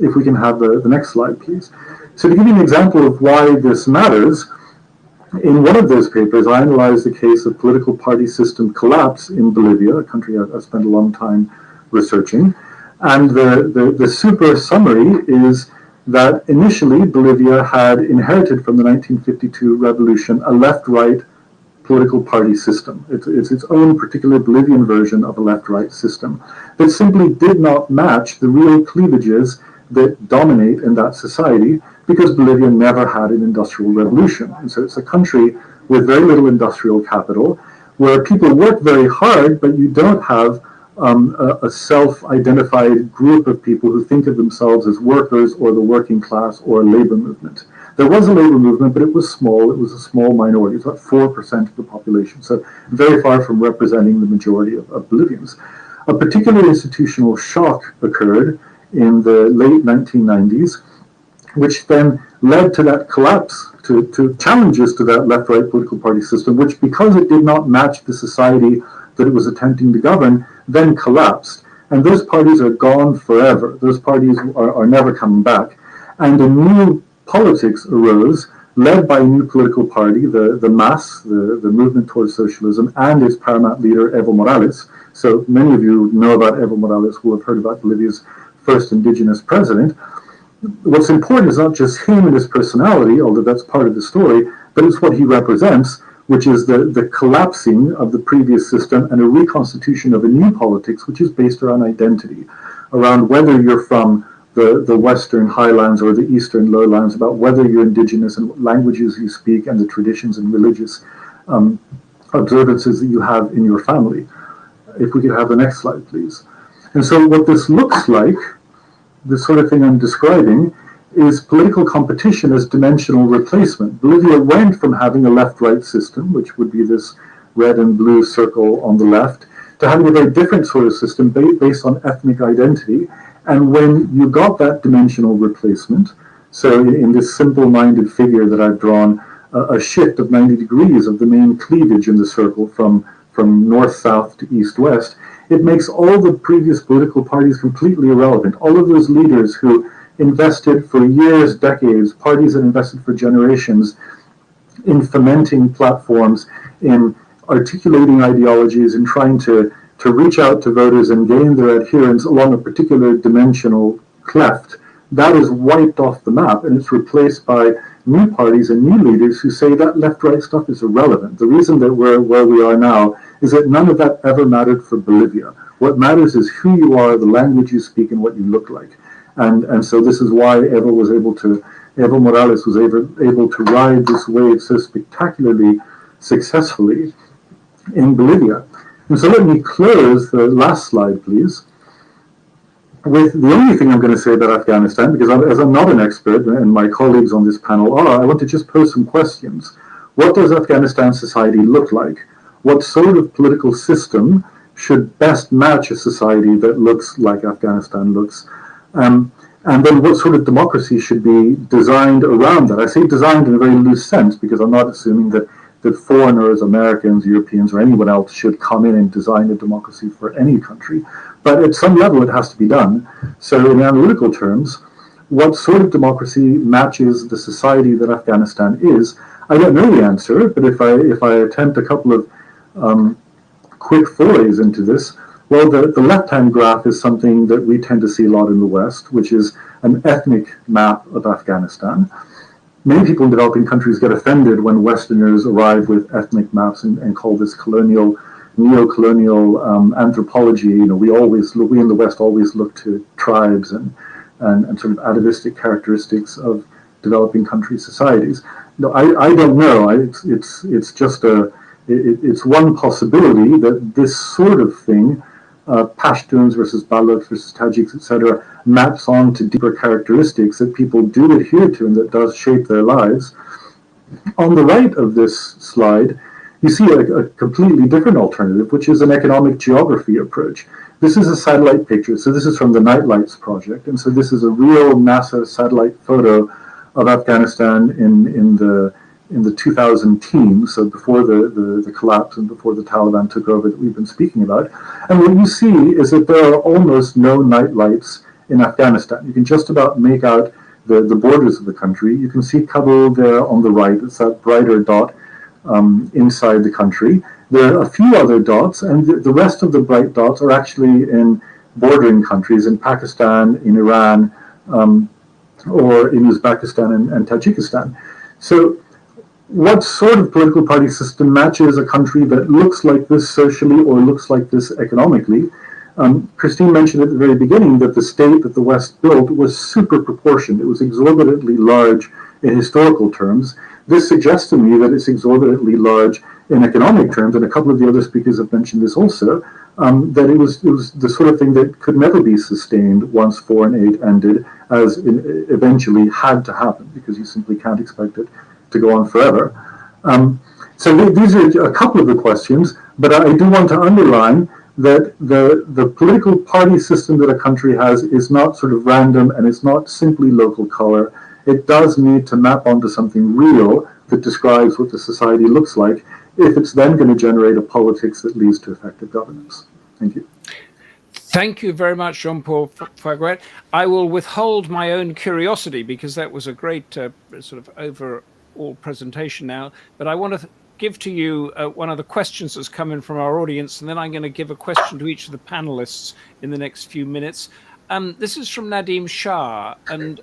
If we can have the next slide, please. So to give you an example of why this matters, in one of those papers, I analyzed the case of political party system collapse in Bolivia, a country I've spent a long time researching. And the super summary is that initially Bolivia had inherited from the 1952 revolution a left-right political party system. It's its own particular Bolivian version of a left-right system that simply did not match the real cleavages that dominate in that society, because Bolivia never had an industrial revolution. And so it's a country with very little industrial capital, where people work very hard, but you don't have a self-identified group of people who think of themselves as workers or the working class or a labor movement. There was a labor movement, but it was small. It was a small minority. It's about 4% of the population, so very far from representing the majority of Bolivians. A particular institutional shock occurred in the late 1990s, which then led to that collapse, to challenges to that left-right political party system, which, because it did not match the society that it was attempting to govern, then collapsed. And those parties are gone forever. Those parties are never coming back. And a new politics arose, led by a new political party, the MAS, the Movement Towards Socialism, and its paramount leader, Evo Morales. So many of you know about Evo Morales, who have heard about Bolivia's first indigenous president. What's important is not just him and his personality, although that's part of the story, but it's what he represents, which is the collapsing of the previous system and a reconstitution of a new politics, which is based around identity, around whether you're from the Western highlands or the Eastern lowlands, about whether you're indigenous and what languages you speak and the traditions and religious observances that you have in your family. If we could have the next slide, please. And so what this looks like, this sort of thing I'm describing, is political competition as dimensional replacement. Bolivia went from having a left-right system, which would be this red and blue circle on the left, to having a very different sort of system based on ethnic identity. And when you got that dimensional replacement, so in this simple-minded figure that I've drawn, a shift of 90 degrees of the main cleavage in the circle from north-south to east-west, it makes all the previous political parties completely irrelevant. All of those leaders who invested for years, decades, parties that invested for generations in fomenting platforms, in articulating ideologies, in trying to reach out to voters and gain their adherence along a particular dimensional cleft, that is wiped off the map, and it's replaced by new parties and new leaders who say that left-right stuff is irrelevant. The reason that we're where we are now is that none of that ever mattered for Bolivia. What matters is who you are, the language you speak, and what you look like. And so this is why Evo Morales was able to ride this wave so spectacularly successfully in Bolivia. And so let me close the last slide, please, with the only thing I'm going to say about Afghanistan, because as I'm not an expert, and my colleagues on this panel are, I want to just pose some questions. What does Afghanistan society look like? What sort of political system should best match a society that looks like Afghanistan looks? And then what sort of democracy should be designed around that? I say designed in a very loose sense, because I'm not assuming that foreigners, Americans, Europeans, or anyone else should come in and design a democracy for any country. But at some level, it has to be done. So in analytical terms, what sort of democracy matches the society that Afghanistan is? I don't know the answer, but if I attempt a couple of quick forays into this, Well, the left-hand graph is something that we tend to see a lot in the West, which is an ethnic map of Afghanistan. Many people in developing countries get offended when Westerners arrive with ethnic maps and call this colonial, neo-colonial anthropology. You know, we in the West always look to tribes and sort of atavistic characteristics of developing country societies. No, I don't know. It's just it's one possibility that this sort of thing, Pashtuns versus Baloch versus Tajiks, etc., maps on to deeper characteristics that people do adhere to and that does shape their lives. On the right of this slide, you see a completely different alternative, which is an economic geography approach. This is a satellite picture. So this is from the Nightlights project. And so this is a real NASA satellite photo of Afghanistan in the 2000 teens, so before the collapse and before the Taliban took over that we've been speaking about. And what you see is that there are almost no night lights in Afghanistan. You can just about make out the borders of the country. You can see Kabul there on the right. It's that brighter dot inside the country. There are a few other dots, and the rest of the bright dots are actually in bordering countries, in Pakistan, in Iran, or in Uzbekistan and Tajikistan. So what sort of political party system matches a country that looks like this socially or looks like this economically? Christine mentioned at the very beginning that the state that the West built was super proportioned. It was exorbitantly large in historical terms. This suggests to me that it's exorbitantly large in economic terms, and a couple of the other speakers have mentioned this also, that it was the sort of thing that could never be sustained once foreign aid ended, as eventually had to happen, because you simply can't expect it to go on forever. So these are a couple of the questions, but I do want to underline that the political party system that a country has is not sort of random, and it's not simply local color. It does need to map onto something real that describes what the society looks like, if it's then going to generate a politics that leads to effective governance. Thank you. Thank you very much, Jean-Paul Faguet. I will withhold my own curiosity, because that was a great sort of overall presentation now, but I want to give to you one of the questions that's come in from our audience, and then I'm going to give a question to each of the panelists in the next few minutes. This is from Nadim Shah, and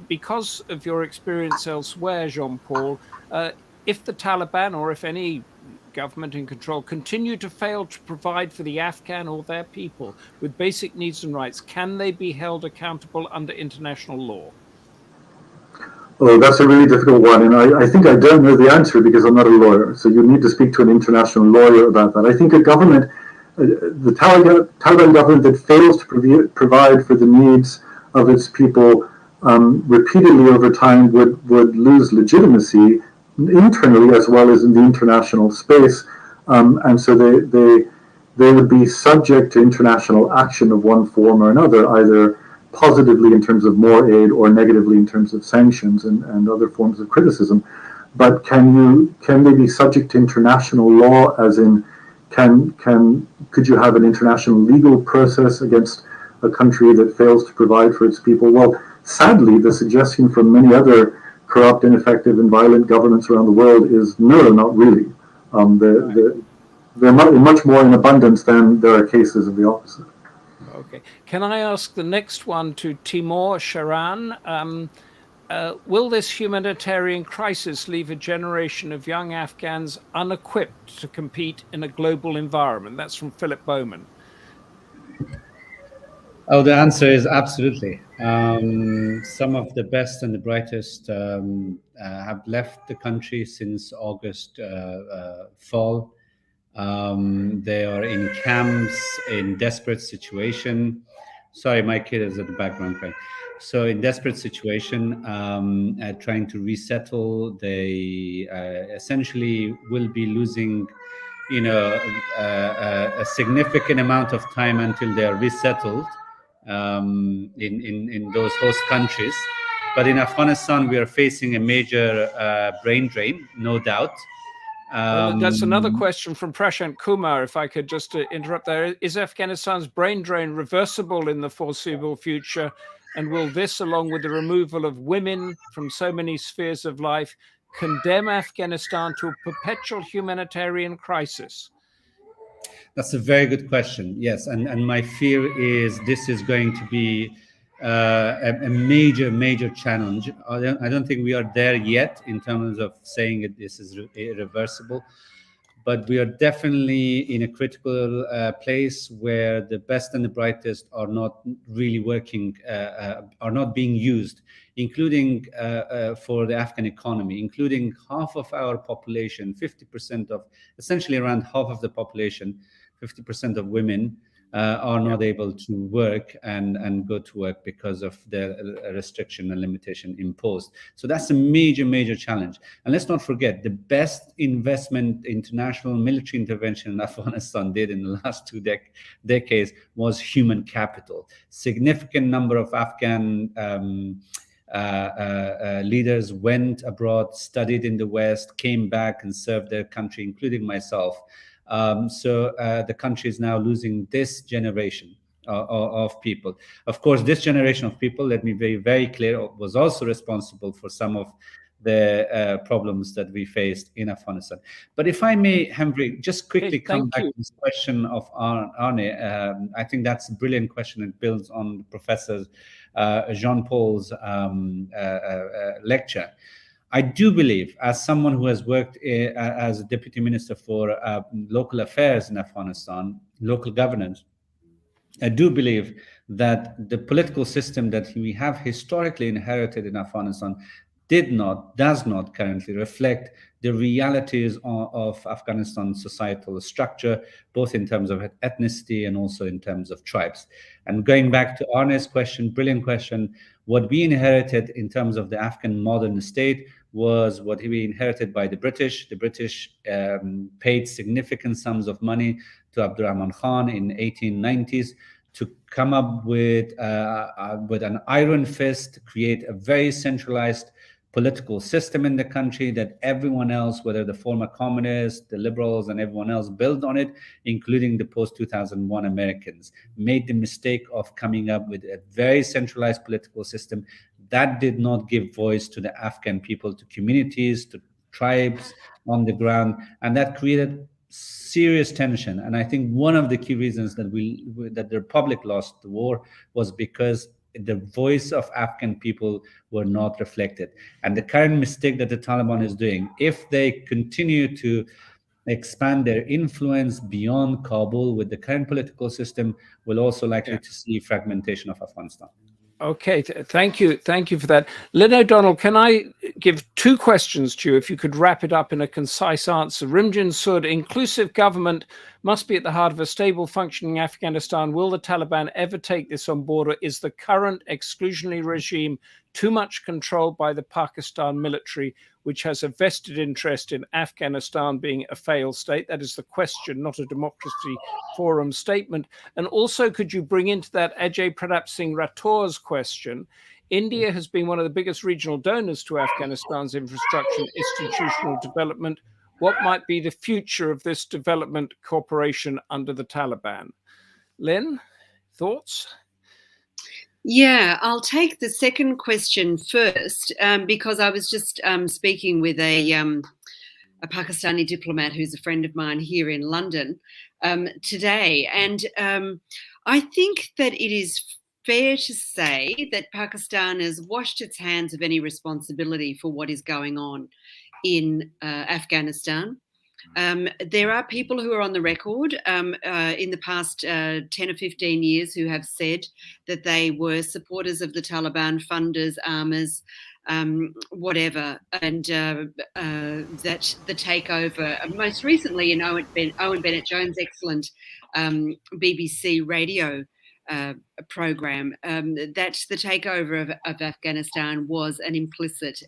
because of your experience elsewhere, Jean-Paul, if the Taliban, or if any government in control, continue to fail to provide for the Afghan or their people with basic needs and rights, can they be held accountable under international law? Oh, that's a really difficult one, and I think I don't know the answer because I'm not a lawyer, so you need to speak to an international lawyer about that. I think a government, the Taliban government that fails to provide for the needs of its people repeatedly over time would lose legitimacy internally as well as in the international space, and so they would be subject to international action of one form or another, either positively in terms of more aid or negatively in terms of sanctions and other forms of criticism. But can they be subject to international law, as in could you have an international legal process against a country that fails to provide for its people? Well, sadly, the suggestion from many other corrupt, ineffective, and violent governments around the world is no, not really. They're much more in abundance than there are cases of the opposite. Okay. Can I ask the next one to Timor, Sharan? Will this humanitarian crisis leave a generation of young Afghans unequipped to compete in a global environment? That's from Philip Bowman. Oh, the answer is absolutely. Some of the best and the brightest have left the country since August fall. They are in camps in desperate situation. Sorry, my kid is at the background crying. So in desperate situation, trying to resettle, they essentially will be losing, a significant amount of time until they are resettled in those host countries. But in Afghanistan, we are facing a major brain drain, no doubt. That's another question from Prashant Kumar, if I could just interrupt there. Is Afghanistan's brain drain reversible in the foreseeable future? And will this, along with the removal of women from so many spheres of life, condemn Afghanistan to a perpetual humanitarian crisis? That's a very good question. Yes, and my fear is this is going to be a major challenge. I don't think we are there yet in terms of saying this is irreversible, but we are definitely in a critical place where the best and the brightest are not really working, are not being used, including for the Afghan economy, including half of our population, 50% of, essentially around half of the population, 50% of women are not able to work and go to work because of the restriction and limitation imposed. So that's a major challenge. And let's not forget, the best investment international military intervention in Afghanistan did in the last two decades was human capital. Significant number of Afghan leaders went abroad, studied in the West, came back and served their country, including myself. So the country is now losing this generation of people. Of course, this generation of people, let me be very clear, was also responsible for some of the problems that we faced in Afghanistan. But if I may, Humphrey, just quickly come back to this question of Arne. I think that's a brilliant question. It builds on Professor Jean-Paul's lecture. I do believe, as someone who has worked as a deputy minister for local affairs in Afghanistan, local governance, I do believe that the political system that we have historically inherited in Afghanistan does not currently reflect the realities of Afghanistan's societal structure, both in terms of ethnicity and also in terms of tribes. And going back to Arne's question, brilliant question, what we inherited in terms of the Afghan modern state was what we inherited by the British. The British paid significant sums of money to Abdurrahman Khan in 1890s to come up with an iron fist, to create a very centralized political system in the country that everyone else, whether the former communists, the liberals, and everyone else built on it, including the post-2001 Americans, made the mistake of coming up with a very centralized political system that did not give voice to the Afghan people, to communities, to tribes on the ground, and that created serious tension. And I think one of the key reasons that the Republic lost the war was because the voice of Afghan people were not reflected. And the current mistake that the Taliban is doing, if they continue to expand their influence beyond Kabul with the current political system, will also likely to see fragmentation of Afghanistan. Okay, thank you for that. Lynne O'Donnell, can I give two questions to you, if you could wrap it up in a concise answer? Rimjin Sud, inclusive government must be at the heart of a stable functioning Afghanistan. Will the Taliban ever take this on board, or is the current exclusionary regime too much controlled by the Pakistan military, which has a vested interest in Afghanistan being a failed state? That is the question, not a Democracy Forum statement. And also, could you bring into that Ajay Pratap Singh Rator's question? India has been one of the biggest regional donors to Afghanistan's infrastructure and institutional development. What might be the future of this development cooperation under the Taliban? Lynne, thoughts? Yeah, I'll take the second question first, because I was just speaking with a Pakistani diplomat who's a friend of mine here in London today. And I think that it is fair to say that Pakistan has washed its hands of any responsibility for what is going on in Afghanistan. There are people who are on the record in the past 10 or 15 years who have said that they were supporters of the Taliban, funders, armors, whatever, and that the takeover, most recently in Owen Bennett-Jones' excellent BBC radio program, that the takeover of Afghanistan was an implicit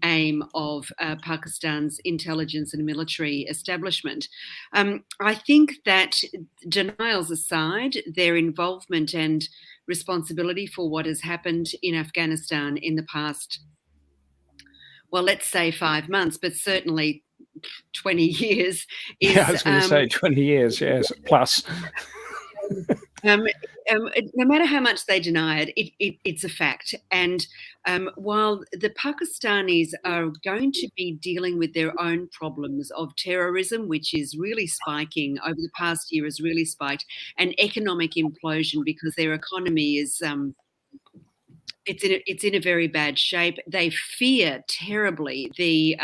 aim of Pakistan's intelligence and military establishment. I think that, denials aside, their involvement and responsibility for what has happened in Afghanistan in the past, well, let's say 5 months, but certainly 20 years. I was going to say 20 years, yes, plus. no matter how much they deny it, it's a fact. And while the Pakistanis are going to be dealing with their own problems of terrorism, which is really spiking over the past year, has really spiked, and economic implosion because their economy is it's in a very bad shape. They fear terribly the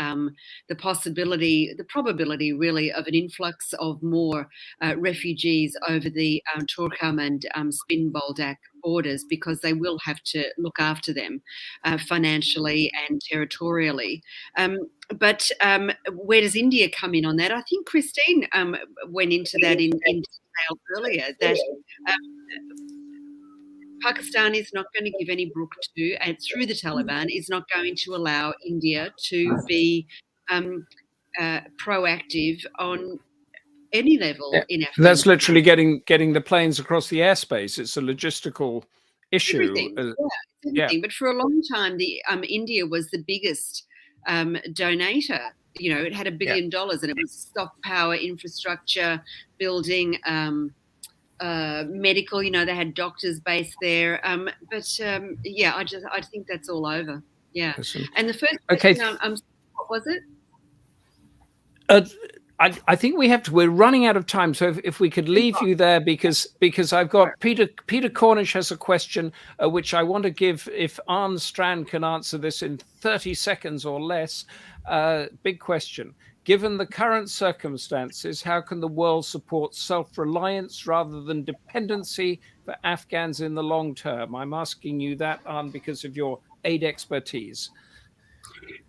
probability really of an influx of more refugees over the Torkham and Spin Boldak borders, because they will have to look after them financially and territorially. But where does India come in on that? I think Christine went into that in detail earlier, that Pakistan is not going to give any brook to, and through the Taliban, is not going to allow India to be proactive on any level in Afghanistan. That's literally getting the planes across the airspace. It's a logistical issue. Everything. Everything. But for a long time, India was the biggest donator. You know, it had $1 billion, and it was soft power infrastructure building. Medical, you know, they had doctors based there. I think that's all over. Yeah. Listen. And the first question, what was it? I think we're running out of time. So if we could leave you there, because I've got Peter Cornish has a question, which I want to give, if Arne Strand can answer this in 30 seconds or less. Big question. Given the current circumstances, how can the world support self-reliance rather than dependency for Afghans in the long term? I'm asking you that, Arne, because of your aid expertise.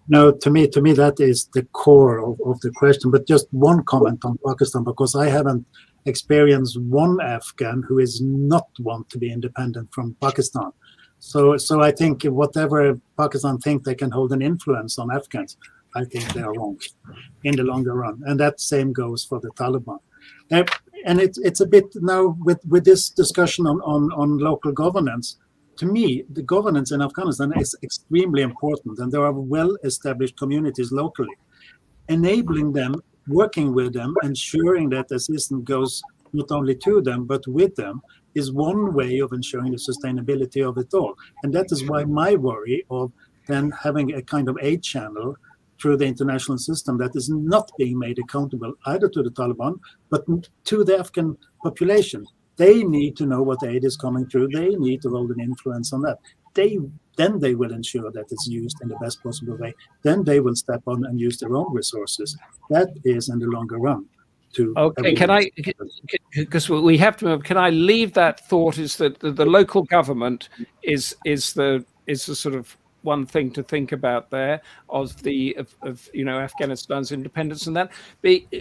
No, to me, that is the core of the question. But just one comment on Pakistan, because I haven't experienced one Afghan who is not want to be independent from Pakistan. So I think whatever Pakistan think they can hold an influence on Afghans, I think they are wrong in the longer run. And that same goes for the Taliban. And it's a bit now with this discussion on local governance. To me, the governance in Afghanistan is extremely important, and there are well-established communities locally. Enabling them, working with them, ensuring that assistance goes not only to them, but with them, is one way of ensuring the sustainability of it all. And that is why my worry of then having a kind of aid channel through the international system that is not being made accountable either to the Taliban, but to the Afghan population. They need to know what aid is coming through. They need to hold an influence on that. Then they will ensure that it's used in the best possible way. Then they will step on and use their own resources. That is in the longer run. Okay, because we have to move, can I leave that thought, is that the local government is the sort of one thing to think about there of Afghanistan's independence, and that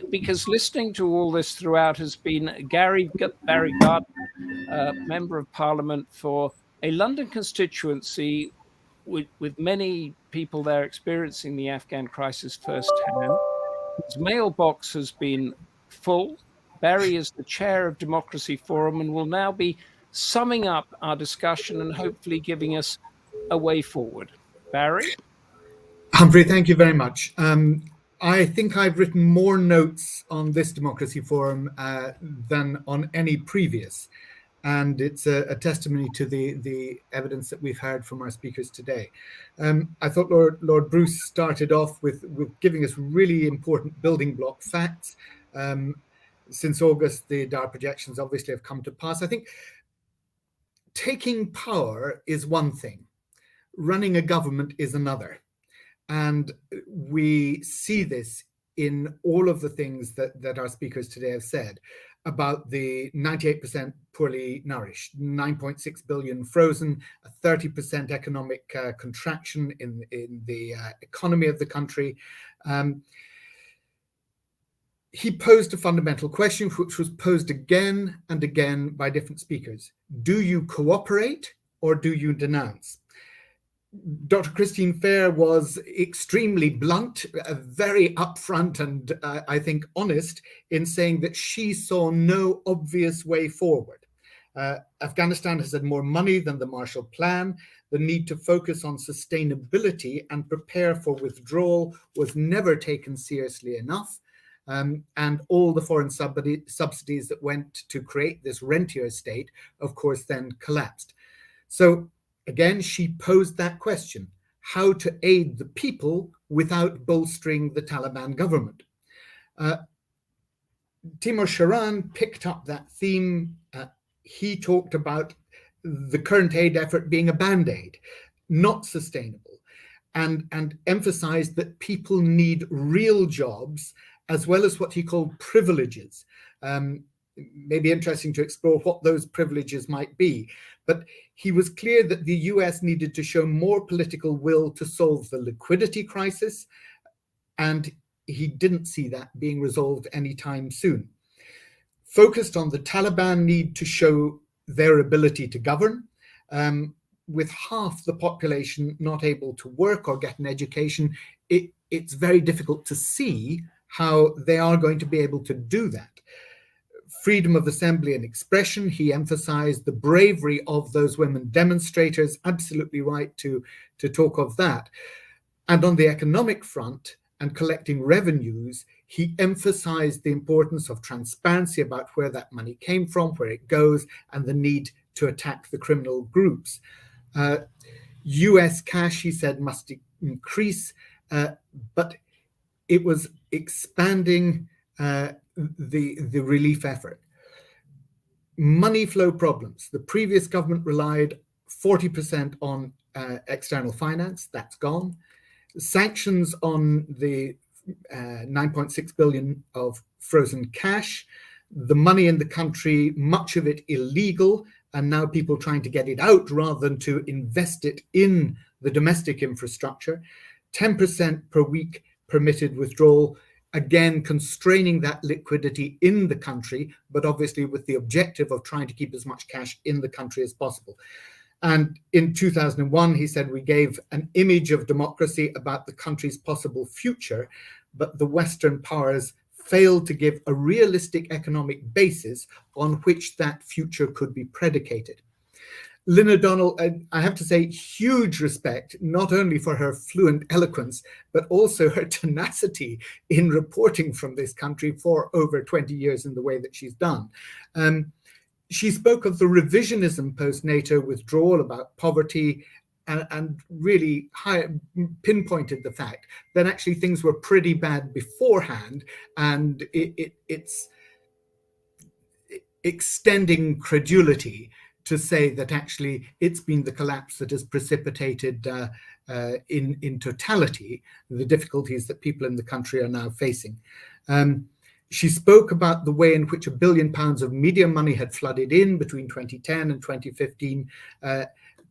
because listening to all this throughout has been Barry Gardiner, Member of Parliament for a London constituency with many people there experiencing the Afghan crisis firsthand. His mailbox has been full. Barry is the chair of Democracy Forum and will now be summing up our discussion and hopefully giving us a way forward. Barry? Humphrey, thank you very much. I think I've written more notes on this Democracy Forum than on any previous. And it's a testimony to the evidence that we've heard from our speakers today. I thought Lord Bruce started off with giving us really important building block facts. Since August, the dire projections obviously have come to pass. I think taking power is one thing. Running a government is another. And we see this in all of the things that our speakers today have said about the 98% poorly nourished, 9.6 billion frozen, a 30% economic contraction in the economy of the country. He posed a fundamental question, which was posed again and again by different speakers. Do you cooperate or do you denounce? Dr. Christine Fair was extremely blunt, very upfront and I think honest in saying that she saw no obvious way forward. Afghanistan has had more money than the Marshall Plan. The need to focus on sustainability and prepare for withdrawal was never taken seriously enough. and all the foreign subsidies that went to create this rentier state, of course, then collapsed. So again, she posed that question: how to aid the people without bolstering the Taliban government. Timor Sharan picked up that theme. He talked about the current aid effort being a band-aid, not sustainable, and emphasized that people need real jobs as well as what he called privileges. Maybe interesting to explore what those privileges might be. But he was clear that the US needed to show more political will to solve the liquidity crisis, and he didn't see that being resolved anytime soon. Focused on the Taliban need to show their ability to govern, with half the population not able to work or get an education, it's very difficult to see how they are going to be able to do that. Freedom of assembly and expression, he emphasized the bravery of those women demonstrators, absolutely right to talk of that. And on the economic front and collecting revenues, he emphasized the importance of transparency about where that money came from, where it goes, and the need to attack the criminal groups. US cash, he said, must increase, but it was expanding the relief effort. Money flow problems. The previous government relied 40% on external finance. That's gone. Sanctions on the 9.6 billion of frozen cash. The money in the country, much of it illegal, and now people trying to get it out rather than to invest it in the domestic infrastructure. 10% per week permitted withdrawal, again constraining that liquidity in the country, but obviously with the objective of trying to keep as much cash in the country as possible. And in 2001, he said, we gave an image of democracy about the country's possible future, but the Western powers failed to give a realistic economic basis on which that future could be predicated. Lynne O'Donnell, I have to say, huge respect, not only for her fluent eloquence, but also her tenacity in reporting from this country for over 20 years in the way that she's done. She spoke of the revisionism post-NATO withdrawal, about poverty, and really pinpointed the fact that actually things were pretty bad beforehand, and it's extending credulity to say that actually it's been the collapse that has precipitated in totality the difficulties that people in the country are now facing. She spoke about the way in which £1 billion of media money had flooded in between 2010 and 2015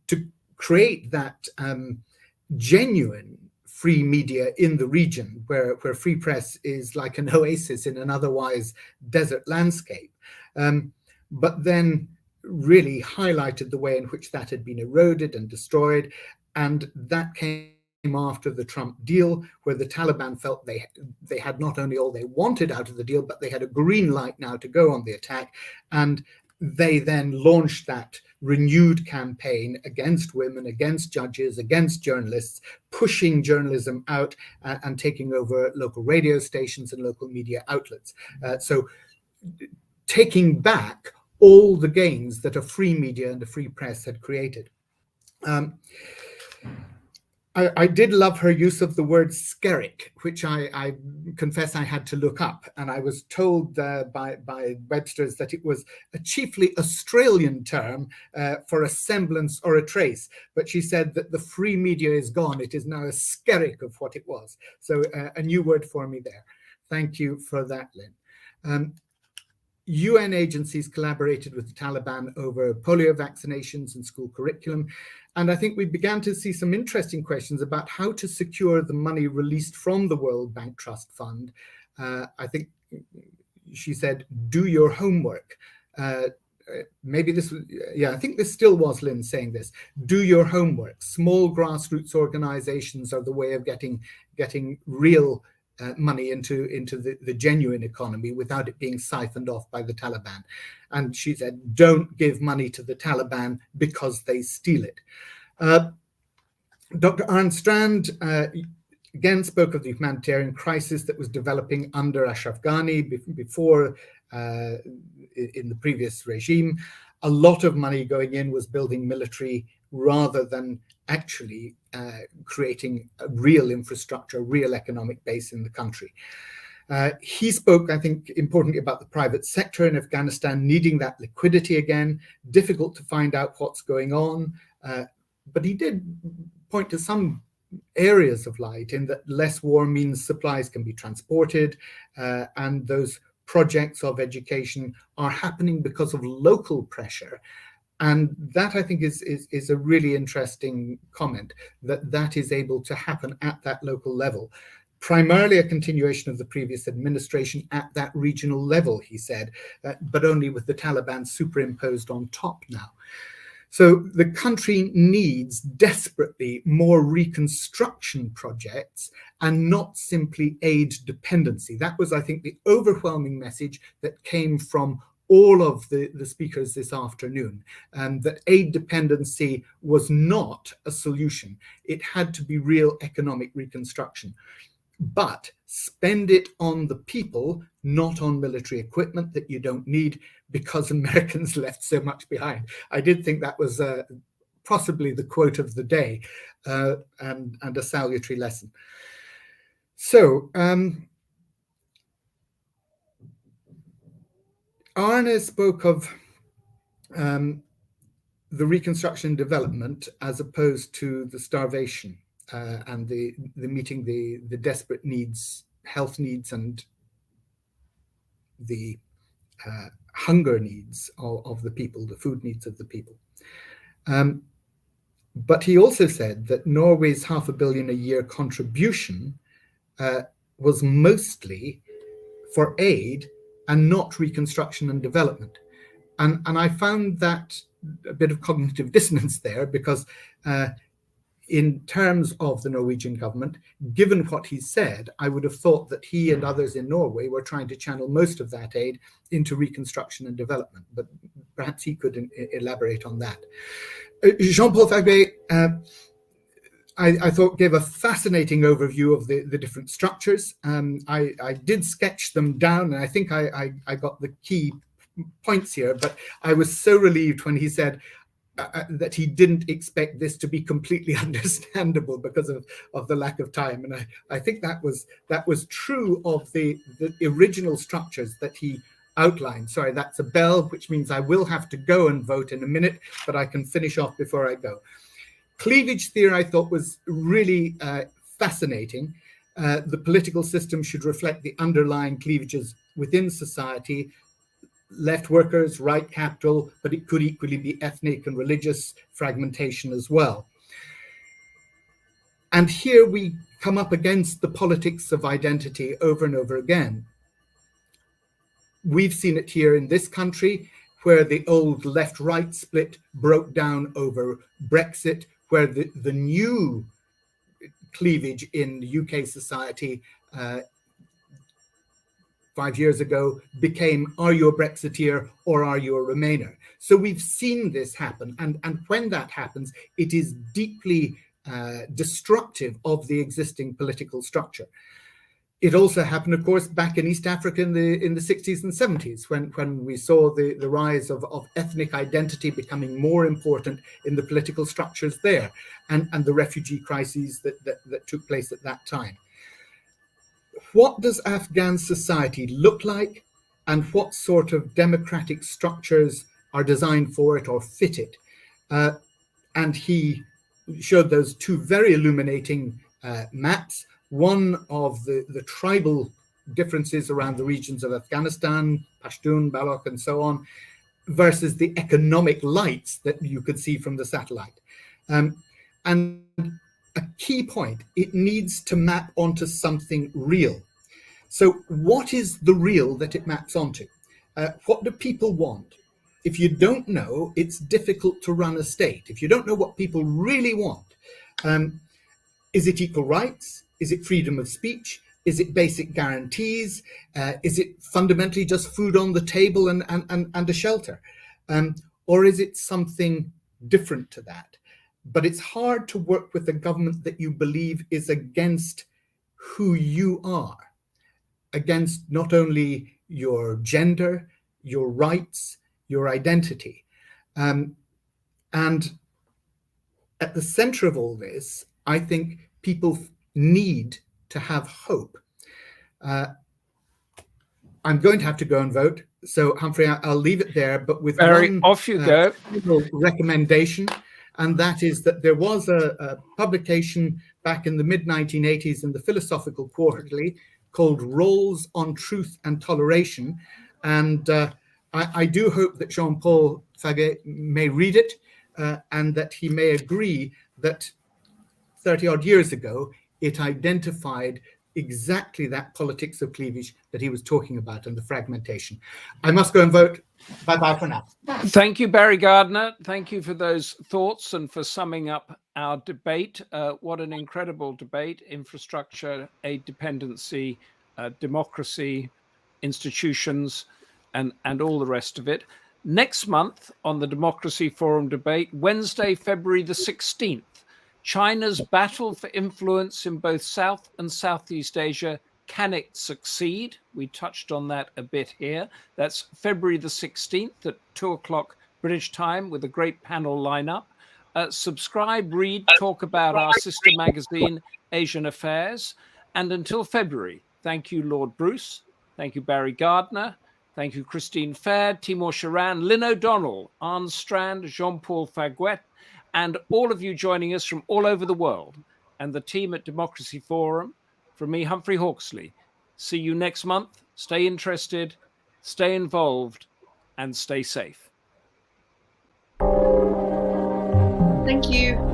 to create that genuine free media in the region, where free press is like an oasis in an otherwise desert landscape. But then really highlighted the way in which that had been eroded and destroyed. And that came after the Trump deal, where the Taliban felt they had not only all they wanted out of the deal, but they had a green light now to go on the attack. And they then launched that renewed campaign against women, against judges, against journalists, pushing journalism out and taking over local radio stations and local media outlets. So taking back all the gains that a free media and a free press had created. I did love her use of the word skerrick, which I confess I had to look up. And I was told by Webster's that it was a chiefly Australian term for a semblance or a trace. But she said that the free media is gone. It is now a skerrick of what it was. So a new word for me there. Thank you for that, Lynne. UN agencies collaborated with the Taliban over polio vaccinations and school curriculum. And I think we began to see some interesting questions about how to secure the money released from the World Bank Trust Fund. I think she said, do your homework. Maybe this was, I think this still was Lynne saying this. Do your homework. Small grassroots organizations are the way of getting real money into the genuine economy without it being siphoned off by the Taliban. And she said, don't give money to the Taliban because they steal it. Dr. Arne Strand again spoke of the humanitarian crisis that was developing under Ashraf Ghani before in the previous regime. A lot of money going in was building military rather than actually creating a real infrastructure, a real economic base in the country. He spoke, I think, importantly about the private sector in Afghanistan needing that liquidity again. Difficult to find out what's going on, but he did point to some areas of light in that less war means supplies can be transported, and those projects of education are happening because of local pressure. And that, I think, is a really interesting comment, that is able to happen at that local level. Primarily a continuation of the previous administration at that regional level, he said, but only with the Taliban superimposed on top now. So the country needs desperately more reconstruction projects and not simply aid dependency. That was, I think, the overwhelming message that came from all of the speakers this afternoon, that aid dependency was not a solution. It had to be real economic reconstruction. But spend it on the people, not on military equipment that you don't need, because Americans left so much behind. I did think that was possibly the quote of the day, and a salutary lesson. So Arne spoke of the reconstruction and development as opposed to the starvation. And the meeting the desperate needs, health needs, and the hunger needs of the people, the food needs of the people. But he also said that Norway's $500 million a year contribution was mostly for aid and not reconstruction and development. And I found that a bit of cognitive dissonance there, because in terms of the Norwegian government, given what he said, I would have thought that he and others in Norway were trying to channel most of that aid into reconstruction and development, but perhaps he could elaborate on that. Jean-Paul Faguet, I thought gave a fascinating overview of the different structures. I did sketch them down, and I think I got the key points here, but I was so relieved when he said that he didn't expect this to be completely understandable because of the lack of time. And I think that was true of the original structures that he outlined. Sorry, that's a bell, which means I will have to go and vote in a minute, but I can finish off before I go. Cleavage theory, I thought, was really fascinating. The political system should reflect the underlying cleavages within society. Left workers, right capital, but it could equally be ethnic and religious fragmentation as well. And here we come up against the politics of identity over and over again. We've seen it here in this country, where the old left-right split broke down over Brexit, where the new cleavage in UK society 5 years ago became, are you a Brexiteer or are you a Remainer? So we've seen this happen. And when that happens, it is deeply destructive of the existing political structure. It also happened, of course, back in East Africa in the 60s and 70s, when we saw the rise of ethnic identity becoming more important in the political structures there, and the refugee crises that took place at that time. What does Afghan society look like, and what sort of democratic structures are designed for it or fit it? And he showed those two very illuminating maps, one of the tribal differences around the regions of Afghanistan, Pashtun, Baloch, and so on, versus the economic lights that you could see from the satellite. And a key point, it needs to map onto something real. So what is the real that it maps onto? What do people want? If you don't know, it's difficult to run a state. If you don't know what people really want, is it equal rights? Is it freedom of speech? Is it basic guarantees? Is it fundamentally just food on the table and a shelter? Or is it something different to that? But it's hard to work with a government that you believe is against who you are against not only your gender, your rights, your identity. And at the center of all this, I think people need to have hope. I'm going to have to go and vote. So, Humphrey, I'll leave it there, but with one off you go. recommendation, and that is that there was a publication back in the mid-1980s in the Philosophical Quarterly called Roles on Truth and Toleration. And I do hope that Jean-Paul Faguet may read it and that he may agree that 30-odd years ago, it identified exactly that politics of cleavage that he was talking about and the fragmentation. I must go and vote. Bye-bye for now. Thank you, Barry Gardiner. Thank you for those thoughts and for summing up our debate. What an incredible debate. Infrastructure, aid dependency, democracy, institutions, and all the rest of it. Next month on the Democracy Forum debate, Wednesday, February the 16th, China's battle for influence in both South and Southeast Asia, can it succeed? We touched on that a bit here. That's February the 16th at 2 o'clock British time with a great panel lineup. Subscribe, read, talk about our sister magazine, Asian Affairs. And until February, thank you, Lord Bruce. Thank you, Barry Gardiner. Thank you, Christine Fair, Timor Sharan, Lynne O'Donnell, Arne Strand, Jean-Paul Faguet, and all of you joining us from all over the world, and the team at Democracy Forum. From me, Humphrey Hawksley. See you next month. Stay interested, stay involved, and stay safe. Thank you.